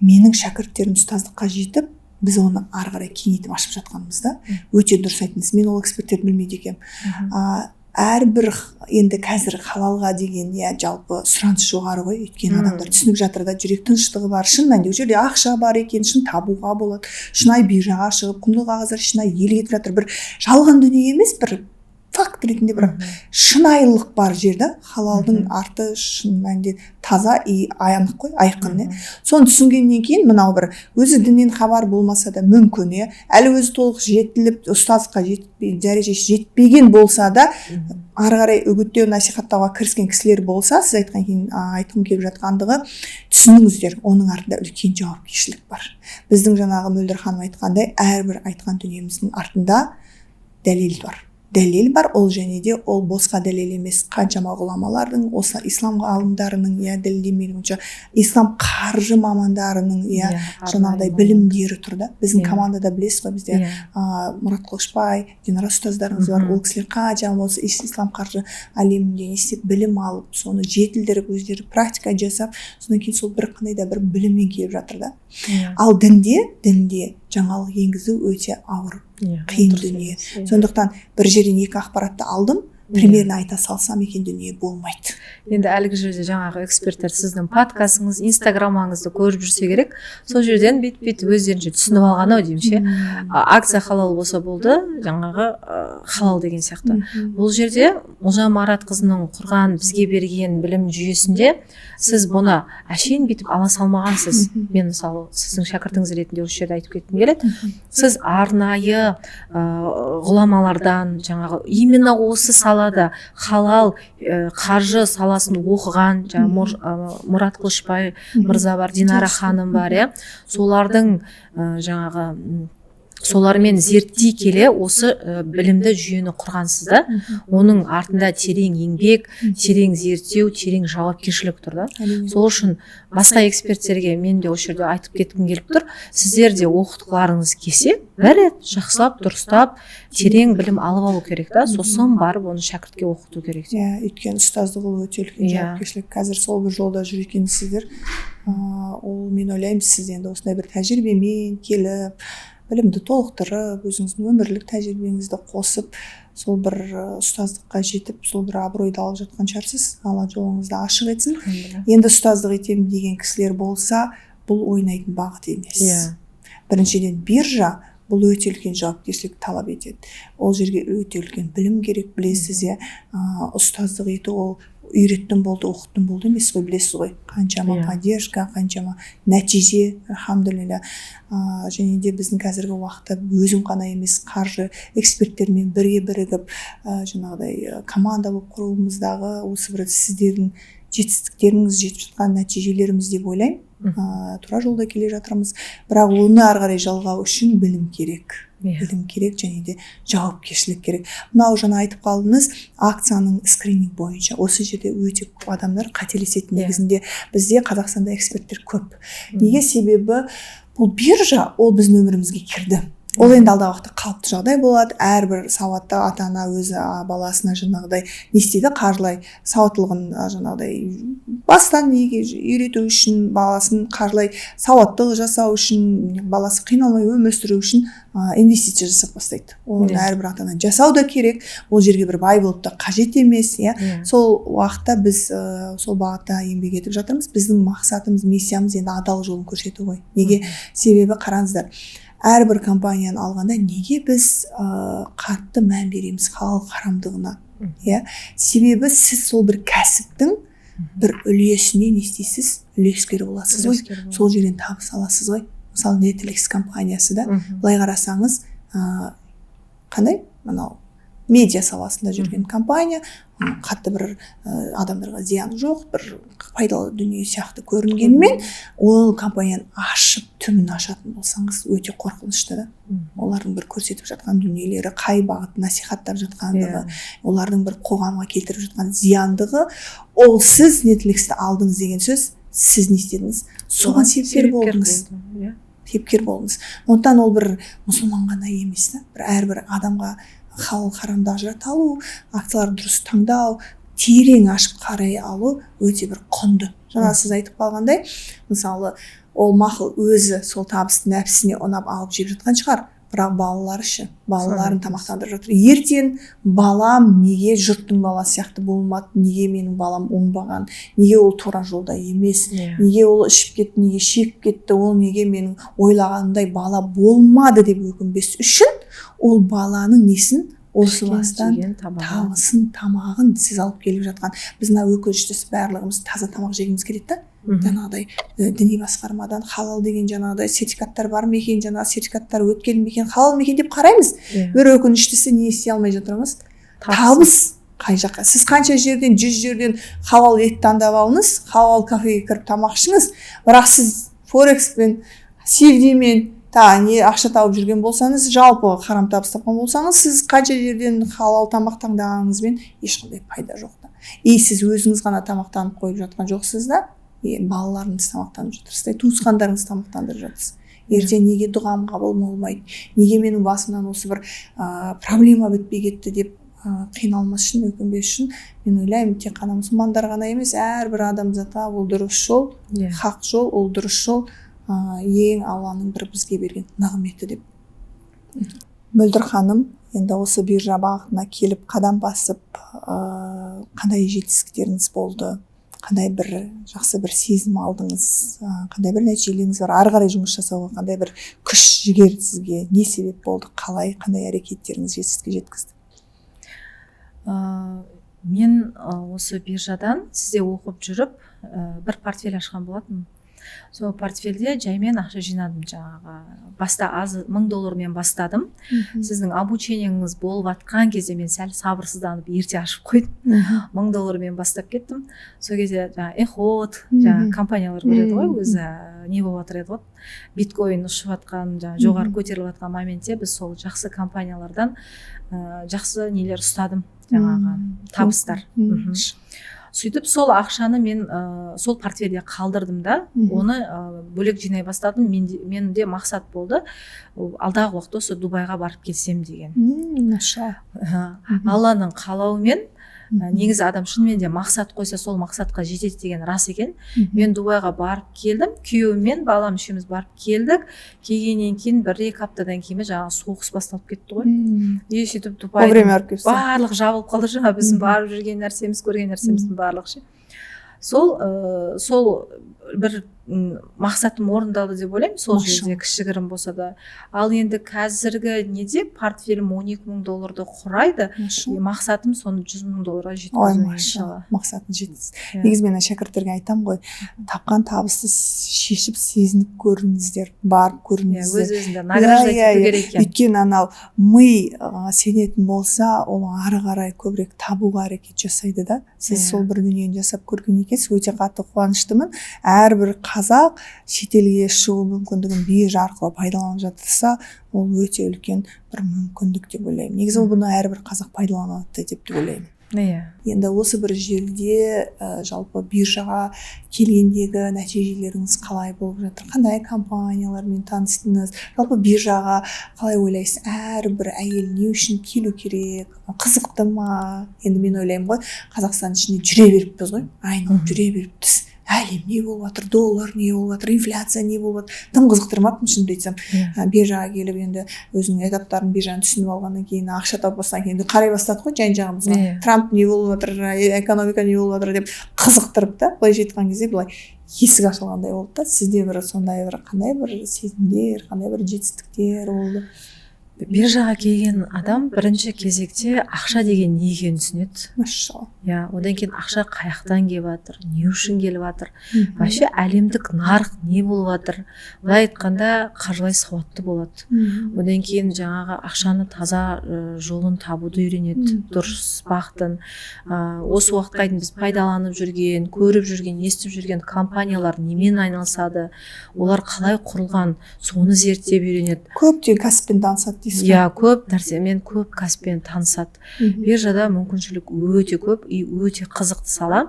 менің шәкірттерім ұстаздыққа жетіп, біз оны ары қарай кеңейтіп ашып жатқанымызда өте дұрыс айттыңыз. Мен ол эксперттерді білмейді екенмін. Әрбір енді қазір халалға деген жалпы сұраныс жоғары ғой, өйткені адамдар түсініп жатыр да, жүрек тыныштығы бар. Шын мәнінде ол жерде ақша бар екен, шын табуға болады. Шынайы биржаға шығып, құнды қағаздар шынайы ел кетіп жатыр. Бір жалған дүние емес, бір факт ретінде бір шынайылық бар жерде. Халалдың арты шын мәнінде таза и анық қой, айқын. Соны түсінгеннен кейін мынау бір өзі діннен хабар болмаса да мүмкін, әлі өзі толық жетіліп, ұстаздыққа дәрежесі жетпеген болса да, ары қарай үгіттеу, насихаттауға кіріскен кісілер болса, сіз айтқым келіп жатқандығы, түсініңіздер, оның артында үлкен жауапкершілік бар. Біздің жаңағы Мөлдір ханым айтқандай, әрбір айтқан дүниеміздің артында дәлел бар. Дәлел бар, ол және де ол босқа дәлел емес. Қаншама ғұламалардың, осы ислам ғалымдарының дәлелдемейінше, ислам қаржы мамандарының жаңағыдай білімдері тұрды. Біздің командада білесіз ғой, бізде Мұрат Қылышбай, Динара ұстаздарымыз бар. Ол кісілер қаншама осы ислам қаржы әлемінде не істеп білім алып, соны жетілдіріп, өздері практика жасап, содан кейін сол бір қандай да бір біліммен келіп жатыр да. Ал дінде жаңалық енгізу өте ауыр, қиын дүние. Сондықтан бір жерден екі ақпаратты алдым, примерно айта салсам екен дүние болмайды. Енді әлгі жерде жаңағы эксперттер сіздің подкастыңыз, инстаграмыңызды көріп жүрсе керек, сол жерден бет өздерінше түсініп алған ау деймше. Акция халал болса болды, жаңағы халал деген сияқты. Бұл жерде Олжан Маратқызының құрған, бізге берген білім жүйесінде сіз бұны әшейін бүйтіп ала салмағансыз. Мен мысалы сіздің шәкіртіңіз ретінде осы жерде айтып кеткім келеді. Сіз арнайы ғұламалардан, жаңағы именно осы салада халал қаржы саласын оқыған, Мұрат Қылышбай мырза бар, Динара ханым бар, солардың жаңағы солармен зерттей келе осы білімді жүйені құрғансыз да. Оның артында терең еңбек, терең зерттеу, терең жауапкершілік тұр да. Сол үшін басқа эксперттерге мен де осы жерде айтып кеткім келіп тұр. Сіздер де оқытқыларыңыз келсе, бір рет жақсылап, дұрыстап, терең білім алып алу керек та, сосын барып оны шәкіртке оқыту керек. Өйткені ұстаздық ол өте үлкен жауапкершілік. Қазір сол бір жолда жүр екенсіздер. Ол мен ойлаймын, сіз енді осындай бір тәжірибемен келіп, білімді толықтырып, өзіңіздің өмірлік тәжірибеңізді қосып, сол бір ұстаздыққа жетіп, сол бір абыройды алып жатқан шығарсыз. Алла жолыңызды ашық етсін. Енді ұстаздық етемін деген кісілер болса, бұл ойнайтын бағыт емес. Біріншіден биржа бұл өте үлкен жауапкершілік талап етеді. Ол жерге өте үлкен білім керек, білесіз, ұстаздық ету ол үйреттім болды, оқыттым болды емес қой, білесіз ғой. Қаншама поддержка, қаншама нәтиже, алхамдулилля. Және де біздің қазіргі уақытта өзім қана емес, қаржы эксперттермен бірге бірігіп, жаңағыдай команда болып құруымыздағы осы бір сіздердің жетістіктеріңіз, жетіп жатқан нәтижелеріміз деп ойлаймын. Тура жолда келе жатырмыз, бірақ оны ары қарай жалғау үшін білім керек. Білім керек және де жауапкершілік керек. Мынау жаңа айтып қалдыңыз, акцияның скрининг бойынша. Осы жерде өте көп адамдар қателесетін. Негізінде бізде Қазақстанда эксперттер көп. Неге? Себебі бұл биржа, ол біздің өмірімізге кірді. Ол енді алдағы уақытта қалыпты жағдай болады. Әрбір сауатты ата-ана өзі баласына жаңағыдай не істейді, қаржылай сауаттылығын жаңағыдай бастан үйрету үшін, баласын қаржылай сауаттылық жасау үшін, баласы қиналмай өмір сүру үшін инвестиция жасап бастайды. Оны әрбір ата-ана жасау да керек. Ол жерге бір бай болып та қажет емес, Сол уақытта біз сол бағытта еңбек етіп жатырмыз. Біздің мақсатымыз, миссиямыз енді адал жолын көрсету ғой. Неге? Себебі қараңыздар, әрбір компанияны алғанда неге біз қатты мән береміз халал харамдығына? Себебі сіз сол бір кәсіптің бір үлесіне не істейсіз? Үлескер боласыз ғой. Сол жерден табыс аласыз ғой. Мысалы Netflix компаниясы да былай қарасаңыз қандай? Мынау медиа саласында жүрген компания, қатты бір адамдарға зияны жоқ, бір пайдалы дүние сияқты көрінгенмен, ол компанияны ашып түмін ашатын болсаңыз өте қорқынышты да. Олардың бір көрсетіп жатқан дүниелері, қай бағыт насихаттап жатқандығы, олардың бір қоғамға келтіріп жатқан зияндығы, ол сіз Netflixті алдыңыз деген сөз, сіз не істедіңіз? Соған себепкер болдыңыз. Себепкер болдыңыз. Ондықтан ол бір мұсылман ғана емес та, бір әрбір адамға халал харамды ажырата алу, акцияларды дұрыс таңдау, терең ашып қарай алу өте бір құнды. Жаңа сіз айтып қалғандай, мысалы, ол мақұл өзі сол табысты нәпсісіне ұнап алып жеп жатқан шығар, бірақ балалары ше, балаларын тамақтандырып жатыр. Ертең балам неге жұрттың баласы сияқты болмады, неге менің балам оңбаған, неге ол тура жолда емес, неге ол ішіп кетті, неге шегіп кетті, ол неге менің ойлағанымдай бала болмады деп өкінбес үшін, ол баланың несін осы бастан табысын, тамағын сіз алып келіп жатқан. Біз мына өкініштісі барлығымыз таза тамақ жегіміз келеді да. Жаңағыдай діни басқармадан халал деген жаңағыдай сертификаттар бар ма екен, жаңағы сертификаттар өткен ме екен, халал ма екен деп қараймыз. Бір өкініштісі не істей алмай жатырмыз? Табыс қай жаққа? Сіз қанша жерден, 100 жерден халал ет таңдап алыңыз, халал кафеге кіріп тамақ ішіңіз, бірақ сіз форекспен, CFD-мен не ақша тауып жүрген болсаңыз, жалпы харам табыс тапқан болсаңыз, сіз қанша жерден халал тамақ таңдағаныңызбен ешқандай пайда жоқ та. Сіз өзіңіз ғана тамақтанып қойып жатқан жоқсыз да, балаларыңыз тамақтанып жатырсыз, туысқандарыңыз тамақтандырып жатырсыз. Ертең неге дұғам қабыл болмайды, неге менің басымнан осы бір проблема бітпей кетті деп қиналмас үшін, өкінбес үшін, мен ойлаймын, тек қана мұсылмандар ғана емес, әрбір адамзатқа ол дұрыс жол, хақ жол, ол дұрыс жол, ең Алланың бір бізге берген нығметі деп. Мөлдір ханым, енді осы биржа бағытына келіп қадам басып, қандай жетістіктеріңіз болды, қандай бір жақсы бір сезім алдыңыз, қандай бір нәтижелеріңіз бар, ары қарай жұмыс жасауға қандай бір күш жігер сізге не себеп болды, қалай, қандай әрекеттеріңіз жетістікке жеткізді? Мен осы биржадан сізде оқып жүріп бір портфель ашқан болатынмын. Сол портфельде жаймен ақша жинадым, жаңағы баста аз $1000 бастадым. Сіздің обучениеңіз болып атқан кезде мен сәл сабырсызданып ерте ашып қойдым. $1000 бастап кеттім. Сол кезде эход, компаниялар көреді ғой, өзі не болып жатыр еді ғой, биткоин ұшып жатқан, жоғары көтеріліп жатқан моментте біз сол жақсы компаниялардан жақсы нелер ұстадым, жаңағы табыстар. Сөйтіп сол ақшаны мен сол портфельде қалдырдым да, оны бөлек жинай бастадым. Менде мақсат болды, алдағы уақытта осы Дубайға барып келсем деген. Алланың қалауымен, негізі адам шынымен де мақсат қойса сол мақсатқа жетеді деген рас екен. Мен Дубайға барып келдім, күйеуіммен балам үшеуміз барып келдік. Келгеннен кейін 1-2 аптадан кейін жаңағы соғыс басталып кетті ғой. Сөйтіп Дубайдың барлық жабылып қалды, жаңа біздің барып жүрген нәрсеміз, көрген нәрсеміздің барлығы ше. Сол бір мақсатым орындалды деп ойлаймын сол Машалла. жерде, кішігірім болса да. Ал енді қазіргі неде портфелім $12,000 құрайды. Мақсатым соны $100,000 Ой, жеткізу, машалла, мақсатын жеткіз. Иә. Негізі мен шәкірттерге айтам ғой, тапқан табысты шешіп сезініп көріңіздер, барып көріңіздер. Өз-өзіңді награждать ету керек екен. Өйткені анау ми сенетін болса, ол ары қарай көбірек табуға әрекет жасайды да. Сіз сол бір дүниені жасап көрген екенсіз, өте қатты қуаныштымын. Әрбір қазақ шетелге шығу мүмкіндігін биржа арқылы пайдаланып жатырса, ол өте үлкен бір мүмкіндік деп ойлаймын. Негізі бұны әрбір қазақ пайдаланады деп ойлаймын. Енді осы бір жерде жалпы биржаға келгендегі нәтижелеріңіз қалай болып жатыр? Қандай компаниялармен таныстыңыз? Жалпы биржаға қалай ойлайсыз? Әрбір әйел не үшін келу керек? Қызықты ма? Енді мен ойлаймын ғой, Қазақстан ішінде жүре беріппіз ғой. Айналып жүре беріппіз. Әлем не болып жатыр, доллар не болып жатыр, инфляция не болып жатыр. Тым қызықтырмаппын шынымды айтсам. Биржаға келіп енді өзінің этаптарын биржаны түсініп алғаннан кейін, ақша таппастан кейін қарай бастады ғой жан-жағымызға. Трамп не болып жатыр, экономика не болып жатыр деп қызықтырып та, былай жеткен кезде былай есік ашылғандай болды да. Сізде бір сондай бір қандай бір сезімдер, қандай бір жетістіктер болды? Биржаға келген адам бірінші кезекте ақша деген не екенін түсінеді. Машалла. Одан кейін ақша қаяқтан келіп жатыр, не үшін келіп жатыр, вообще әлемдік нарық не болып жатыр. Былай айтқанда қаржылай сауатты болады. Одан кейін жаңағы ақшаны таза жолын табуды үйренеді, дұрыс бағытын. Осы уақытқа дейін біз пайдаланып жүрген, көріп жүрген, естіп жүрген компаниялар немен айналысады, олар қалай құрылған, соны зерттеп үйренеді. Көптеген кәсіппен танысады. Көп нәрсемен, көп кәсіппен танысады. Биржада мүмкіншілік өте көп, өте қызықты сала.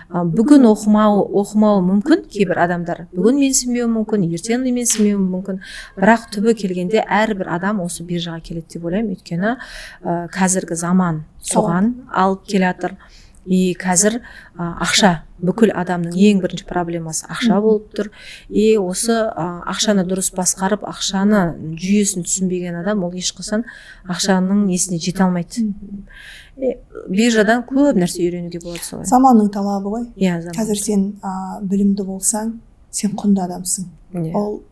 Бүгін оқымауы мүмкін кейбір адамдар. Бүгін менсінбеуі мүмкін, ертең менсінбеуі мүмкін. Бірақ түбі келгенде әрбір адам осы биржаға келеді деп ойлаймын. Өйткені қазіргі заман соған алып келатыр. И қазір ақша, бүкіл адамның ең бірінші проблемасы ақша болып тұр. И осы ақшаны дұрыс басқарып, ақшаны жүйесін түсінбеген адам, ол ешқашан ақшаның несіне жете алмайды. Биржадан көп нәрсе үйренуге болады солай. Заманның талабы ғой. Иә, қазір сен білімді болсаң, сен құнды адамсың. Ол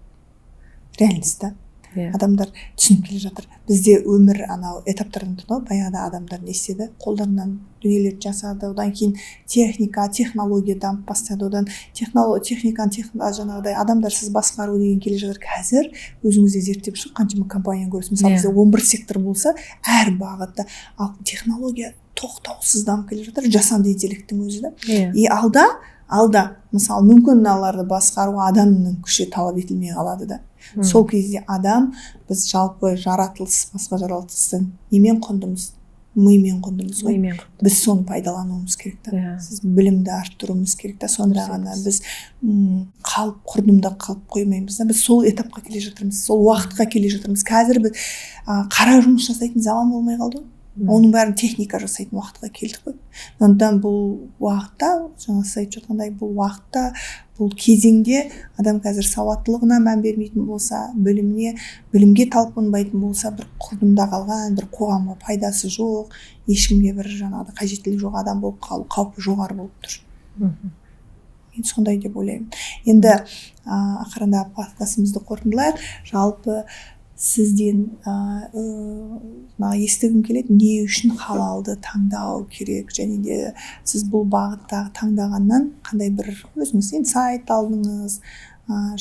реальность та. Адамдар түсініп келе жатыр. Бізде өмір анау этаптардан тұрды, баяғыда адамдар не істеді? Қолдарынан дүниелерді жасады, одан кейін технология дамып бастады, одан жаңағыдай адамдарсыз басқару деген келе жатыр. Қазір өзіңізде зерттеп шығып қаншама компанияны көресіз. Мысалы бізде 11 сектор болса, әр бағытта ал технология тоқтаусыз дамып келе жатыр, жасанды интеллекттің өзі да. И алда мысалы мүмкін мыналарды басқаруға адамның күші талап етілмей қалады да. Сол кезде адам, біз жалпы жаратылыс, басқа жаратылыстан немен құндымыз? Мимен құндымыз ғой. Біз соны пайдалануымыз керек та. Сіз білімді арттыруымыз керек та. Сонда ғана біз құрдымда қалып қоймаймыз да. Біз сол этапқа келе жатырмыз, сол уақытқа келе жатырмыз. Қазір біз қара жұмыс жасайтын заман болмай қалды. Оның бәрін техника жасайтын уақытқа келдік қой. Сондықтан бұл уақытта, жаңа сіз айтып жатқандай, бұл уақытта, бұл кезеңде адам қазір сауаттылығына мән бермейтін болса, білімге талпынбайтын болса, бір құрдымда қалған, бір қоғамға пайдасы жоқ, ешкімге бір жаңағыдай қажеттілігі жоқ адам болып қалу қаупі жоғары болып тұр. Мен сондай деп ойлаймын. Енді ақырындап подкастымызды қорытындылайық. Жалпы сізден естігім келеді, не үшін халалды таңдау керек, және де сіз бұл бағыттағы таңдағаннан қандай бір өзіңіз инсайт алдыңыз,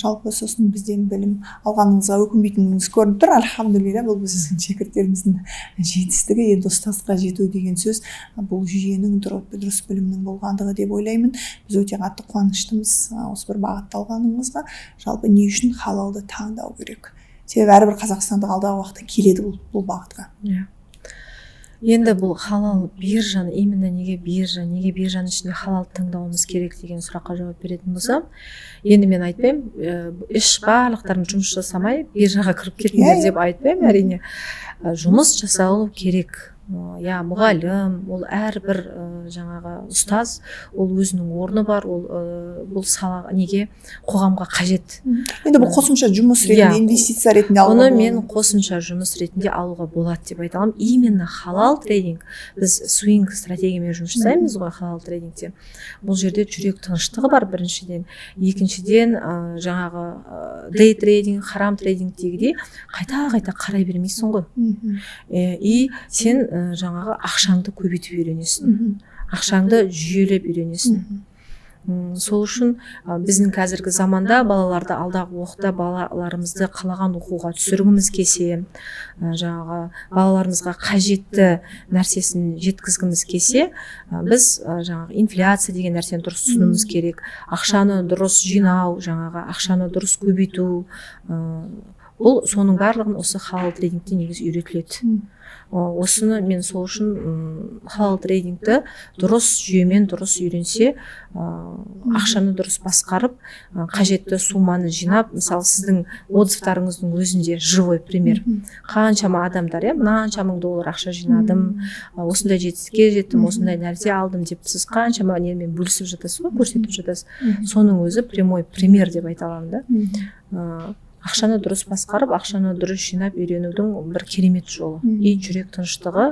жалпы сосын бізден білім алғаныңызға өкінбейтініңіз көрініп тұр. Альхамдулилля, бұл біздің шәкірттеріміздің жетістігі. Енді ұстазға жету деген сөз бұл жүйенің дұрыс білімнің болғандығы деп ойлаймын. Біз өте қатты қуаныштымыз осы бір бағытты алғаныңызға. Жалпы не үшін халалды таңдау керек? Себебі әрбір қазақстандық алдағы уақытта келеді бұл бағытқа. Енді бұл халал биржаны, именно неге биржаның ішінде халал таңдауымыз керек деген сұраққа жауап беретін болсам, енді мен айтпаймын, барлықтарың жұмыс жасамай биржаға кіріп кетіңдер деп айтпаймын, әрине. Жұмыс жасалу керек. мұғалім, ол әрбір жаңағы ұстаз, ол өзінің орны бар, ол бұл салаға неге қоғамға қажет. Енді бұл қосымша жұмыс ретінде, инвестиция ретінде алуға болады. Оны мен қосымша жұмыс ретінде алуға болады деп айта аламын. Именно халал трейдинг, біз swing стратегиямен жұмыс жасаймыз ғой халал трейдингте. Бұл жерде жүрек тыныштығы бар біріншіден, екіншіден жаңағы дей трейдинг, харам трейдингтегідей қайта қарай бермейсің ғой. И сен жаңағы ақшаңды көбейтіп үйренесің, ақшаңды жүйелеп үйренесің. Сол үшін біздің қазіргі заманда балаларды алдағы уақытта балаларымызды қалаған оқуға түсіргіміз келсе, жаңағы балаларымызға қажетті нәрсесін жеткізгіміз келсе, біз жаңағы инфляция деген нәрсені дұрыс түсінуіміз керек, ақшаны дұрыс жинау, жаңағы ақшаны дұрыс көбейту, бұл соның барлығын осы халал трейдингте негізі үйретіледі. Осыны мен сол үшін халал трейдингті дұрыс жүйемен дұрыс үйренсе, ақшаны дұрыс басқарып, қажетті сумманы жинап, мысалы сіздің отзывтарыңыздың өзінде живой пример. Қаншама адамдар, мынанша мың доллар ақша жинадым, осындай жетістікке жеттім, осындай нәрсе алдым деп сіз қаншама немен бөлісіп жатасыз ғой, көрсетіп жатасыз. Соның өзі прямой пример деп айта аламын да. Ақшаны дұрыс басқарып, ақшаны дұрыс жинап үйренудің бір керемет жолы. И жүрек тыныштығы,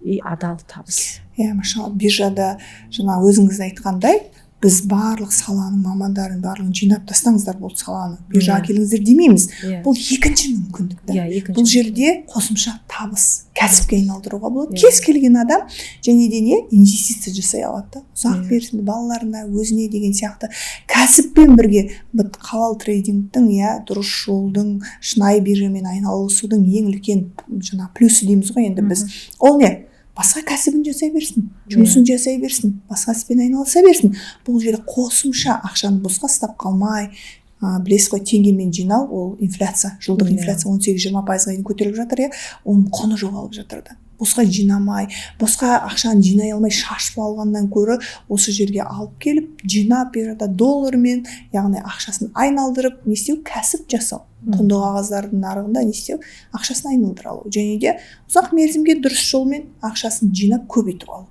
и адал табыс. Машалла, биржада жаңа өзіңіз айтқандай, біз барлық саланың мамандарын барлығын жинап тастаңыздар бұл саланы. Биржаға келіңіздер демейміз. Бұл екінші мүмкіндік. Бұл жерде қосымша табыс, кәсіпке айналдыруға болады. Кез келген адам және де инвестиция жасай алады. Ұзақ мерзімді балаларына, өзіне деген сияқты кәсіппен бірге халал трейдингтің, дұрыс жолдың, шынайы биржамен айналысудың ең үлкен жаңа плюсы дейміз ғой енді біз. Ол не? Басқа кәсібін жасай берсін, жұмысын жасай берсін, басқа іспен айналыса берсін. Бұл жерде қосымша ақшаны босқа ұстап қалмай, білесіз ғой, теңгемен жинау, ол инфляция, жылдық инфляция 18-20%-ға дейін көтеріліп жатыр, оның құны жоғалып жатыр. Босқа жинамай, босқа ақшаны жинай алмай шашып алғаннан көрі осы жерге алып келіп, жинап берді доллармен, яғни ақшасын айналдырып, не істеу, кәсіп жасау. Құнды қағаздардың нарығында не істеу, ақшасын айналдыра алу. Және де ұзақ мерзімге дұрыс жолмен ақшасын жинап көбейтіп алу.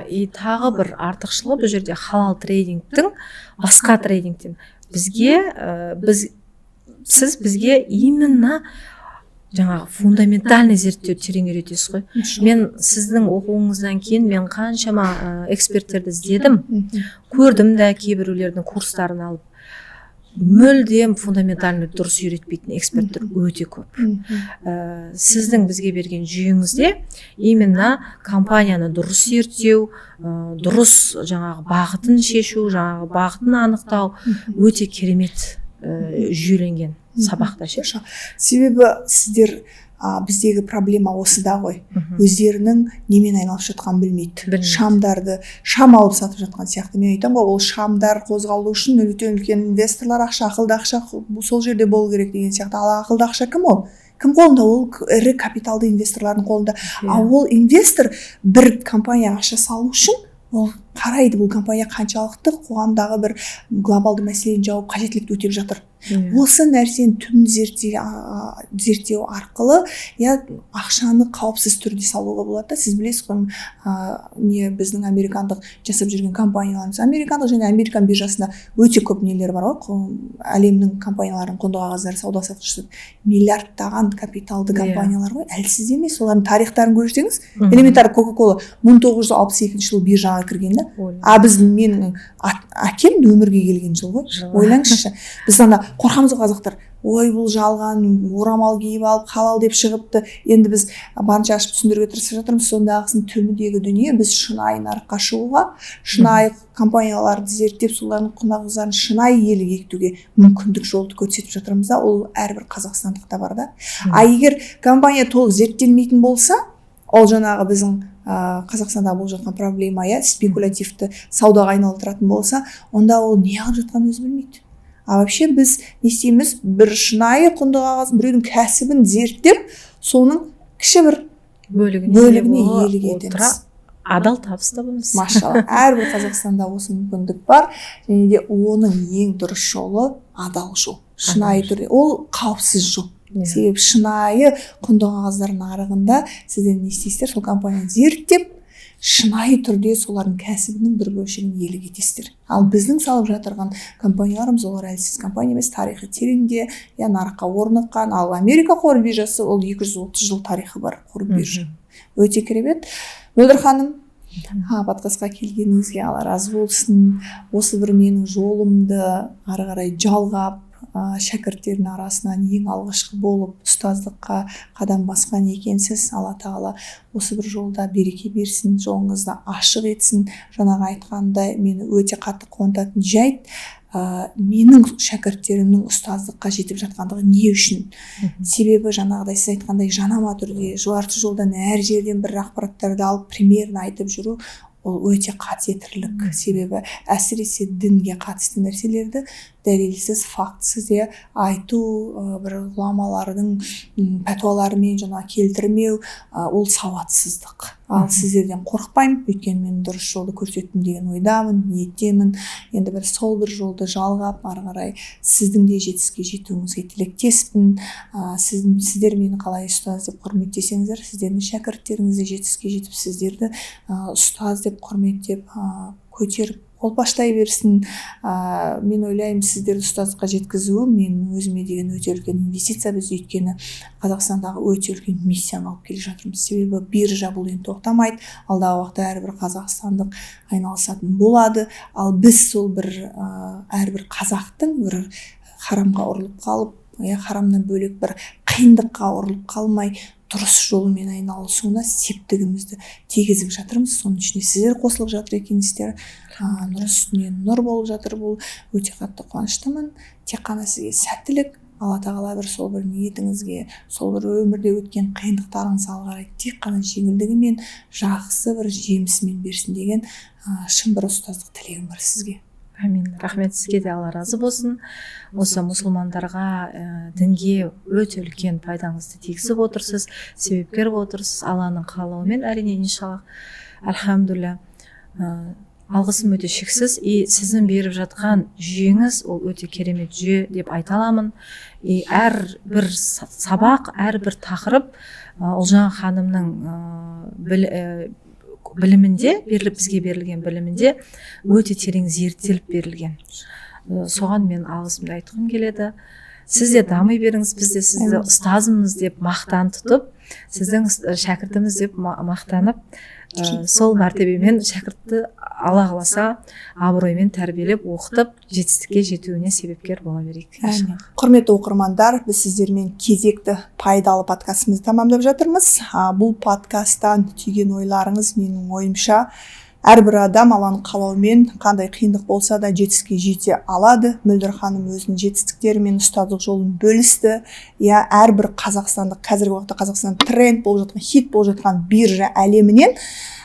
И тағы бір артықшылығы бұл жерде халал трейдингтің басқа трейдингтен бізге именно жаңағы фундаментальный зерттеу терең үйретесіз ғой. Мен сіздің оқуыңыздан кейін мен қаншама эксперттерді іздедім, көрдім де кейбіреулердің курстарын алып. Мүлдем фундаментальный дұрыс үйретпейтін эксперттер өте көп. Сіздің бізге берген жүйеңізде именно компанияны дұрыс зерттеу, дұрыс жаңағы бағытын шешу, жаңағы бағытын анықтау өте керемет жүйеленген сабақта. Себебі сіздер біздегі проблема осыда ғой. Өздерінің немен айналып жатқанын білмейді. Шам алып сатып жатқан сияқты. Мен айтам ғой, ол шамдар қозғалу үшін үлкен инвесторлар ақша, ақылды ақша сол жерде болу керек деген сияқты. Ал ақылды ақша кім ол? Кім қолында? Ол ірі капиталды инвесторлардың қолында. Ал ол инвестор бір компанияға ақша салу үшін ол қарайды, бұл компания қаншалықты қоғамдағы бір глобалды мәселені жауып қажеттілікті өтеп жатыр. Осы нәрсені түбін зерттеу арқылы ақшаны қауіпсіз түрде салуға болады. Сіз білесіз ғой, біздің американдық жасап жүрген компанияларымыз, американдық және американ биржасында өте көп нелер бар ғой, әлемнің компанияларының құнды қағаздары сауда саттық миллиардтаған капиталды компаниялар ғой, әлсіз емес. Олардың тарихтарын көрсеңіз, элементар Coca-Cola 1962 жылы биржаға кірген. Менің әкем өмірге келген жыл ғой. Ойлаңызшы, біз ана қорқамыз қазақтар, ой бұл жалған, орамал киіп алып халал деп шығыпты. Енді біз барынша ашып түсіндіруге тырысып жатырмыз. Сондағысын түбіндегі дүние, біз шынайы нарыққа шығуға, шынайы компанияларды зерттеп, солардың құнағыздарын шынайы иелік етуге мүмкіндік жолды көрсетіп жатырмыз да, ол әрбір қазақстандықта бар да. Егер компания толық зерттелмейтін болса, ол жаңағы біздің Қазақстанда болып жатқан проблема, спекулятивті саудаға айналдыратын болса, онда ол не алып жатқанын өзі білмейді. Вообще біз не істейміз? Бір шынайы құнды қағазын, біреудің кәсібін зерттеп, соның кіші бір бөлігіне иелік етеміз. Адал табыс табамыз. Машалла, әрбір Қазақстанда осы мүмкіндік бар, және де оның ең дұрыс жолы адал жол. Шынайы түрде. Ол қауіпсіз жол. Себебі шынайы құнды қағаздар нарығында сіздер не істейсіздер, сол компанияны зерттеп, шынайы түрде солардың кәсібінің бір бөлшегін иелік етесіздер. Ал біздің салып жатырған компанияларымыз олар әлсіз компания емес, тарихы тереңде, нарыққа орныққан. Ал Америка қор биржасы ол 230 жыл тарихы бар қор биржа. Өте керемет. Мөлдір ханым, подкастқа келгеніңізге Алла разы болсын. Осы бір менің жолымды ары қарай жалғап, шәкірттердің арасынан ең алғашқы болып ұстаздыққа қадам басқан екенсіз. Алла тағала осы бір жолда береке берсін, жолыңызды ашық етсін. Жаңағы айтқандай мені өте қатты қуантатын жайт, менің шәкірттерімнің ұстаздыққа жетіп жатқандығы не үшін? Себебі жаңағыдай сіз айтқандай жанама түрде жарты жолдан әр жерден бір ақпараттарды алып примерно айтып жүру, ол өте қатетірлік. Себебі әсіресе дінге қатысты нәрселерді дәлелсіз, фактсыз айту, бір ғұламалардың пәтуаларымен келтірмеу, ол сауатсыздық. Ал сіздерден қорықпаймын, өйткені мен дұрыс жолды көрсеттім деген ойдамын, ниеттемін. Енді сол бір жолды жалғап, ары қарай сіздің де жетістікке жетуіңізге тілектеспін. Сіздер мені қалай ұстаз деп құрметтесеңіздер, сіздердің шәкірттеріңіз де жетістікке жетіп, сіздерді ұстаз деп құрметтеп, көтеріп қолпаштай берсін. Мен ойлаймын, сіздерді ұстаздыққа жеткізу мен өзіме деген өте үлкен инвестиция. Біз өйткені Қазақстандағы өте үлкен миссияны алып келе жатырмыз. Себебі биржа бұл енді тоқтамайды. Алдағы уақытта әрбір қазақстандық айналысатын болады. Ал біз сол бір әрбір қазақтың бір харамға ұрылып қалып, харамнан бөлек бір қиындыққа ұрылып қалмай, дұрыс жолымен айналысуына септігімізді тигізіп жатырмыз. Соның ішіне сіздер қосылып жатыр екенсіздер. Нұр үстіне нұр болып жатыр. Бұл өте қатты қуаныштымын. Тек қана сізге сәттілік, Алла тағала бір сол бір ниетіңізге, сол бір өмірде өткен қиындықтарыңызға қарай тек қана жеңілдігімен, жақсы бір жемісімен берсін деген шын бір ұстаздық тілегім бар сізге. Амин. Рахмет, сізге де Алла разы болсын. Осы мұсылмандарға, дінге өте үлкен пайдаңызды тигізіп отырсыз, себепкер болып отырсыз. Алланың қалауымен, әрине, иншаллах. Альхамдулилля. Алғысым өте шексіз. Сіздің беріп жатқан жүйеңіз ол өте керемет жүйе деп айта аламын. Әрбір сабақ, әрбір тақырып Ұлжан ханымның білімінде, бізге берілген білімінде өте терең зерттеліп берілген. Соған мен алғысымды айтқым келеді. Сіз де дами беріңіз, біз де сізді ұстазымыз деп мақтан тұтып, сіздің шәкіртіміз деп мақтанып, сол мәртебемен шәкіртті Алла қаласа абыроймен тәрбиелеп, оқытып, жетістікке жетуіне себепкер бола берейік. Құрметті оқырмандар, біз сіздермен кезекті пайдалы подкастымызды тамамдап жатырмыз. Бұл подкасттан түйген ойларыңыз менің ойымша әрбір адам Алланың қалауымен қандай қиындық болса да жетістікке жете алады. Мөлдір ханым өзінің жетістіктері мен ұстаздық жолын бөлісті. Әрбір қазақстандық, қазіргі уақытта Қазақстан тренд болып жатқан, хит болып жатқан биржа әлемінен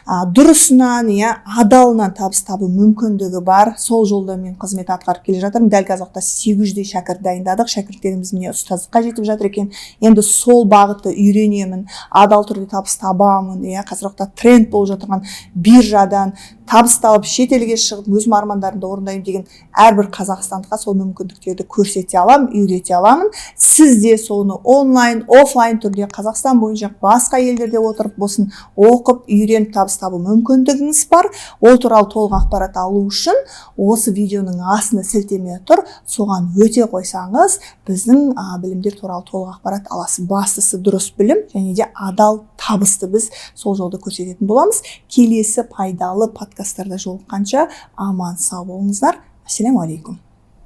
дұрысынан, адалынан табыс табу мүмкіндігі бар. Сол жолда мен қызмет атқарып келе жатырмын. Дәл қазір уақытта 800-дей шәкірт дайындадық. Шәкірттеріміз міне ұстаздыққа жетіп жатыр екен. Енді сол бағытты үйренемін, адал түрде табыс табамын. Қазір уақытта тренд болып жатқан биржадан табыс тауып, шетелге шығып, өзім армандарымды орындаймын деген әрбір қазақстандыққа сол мүмкіндіктерді көрсете аламын, үйрете аламын. Сіз де соны онлайн, офлайн түрде Қазақстан бойынша басқа елдерде отырып болсын оқып, үйреніп табыс табу мүмкіндігіңіз бар. Ол туралы толық ақпарат алу үшін осы видеоның астына сілтеме тұр. Соған өте қойсаңыз, біздің білімдер туралы толық ақпарат аласыз. Бастысы дұрыс білім және де адал табысты біз сол жолды көрсететін боламыз. Келесі пайдалы подкасттарда жолыққанша аман сау болыңыздар. Ассаламу алейкум.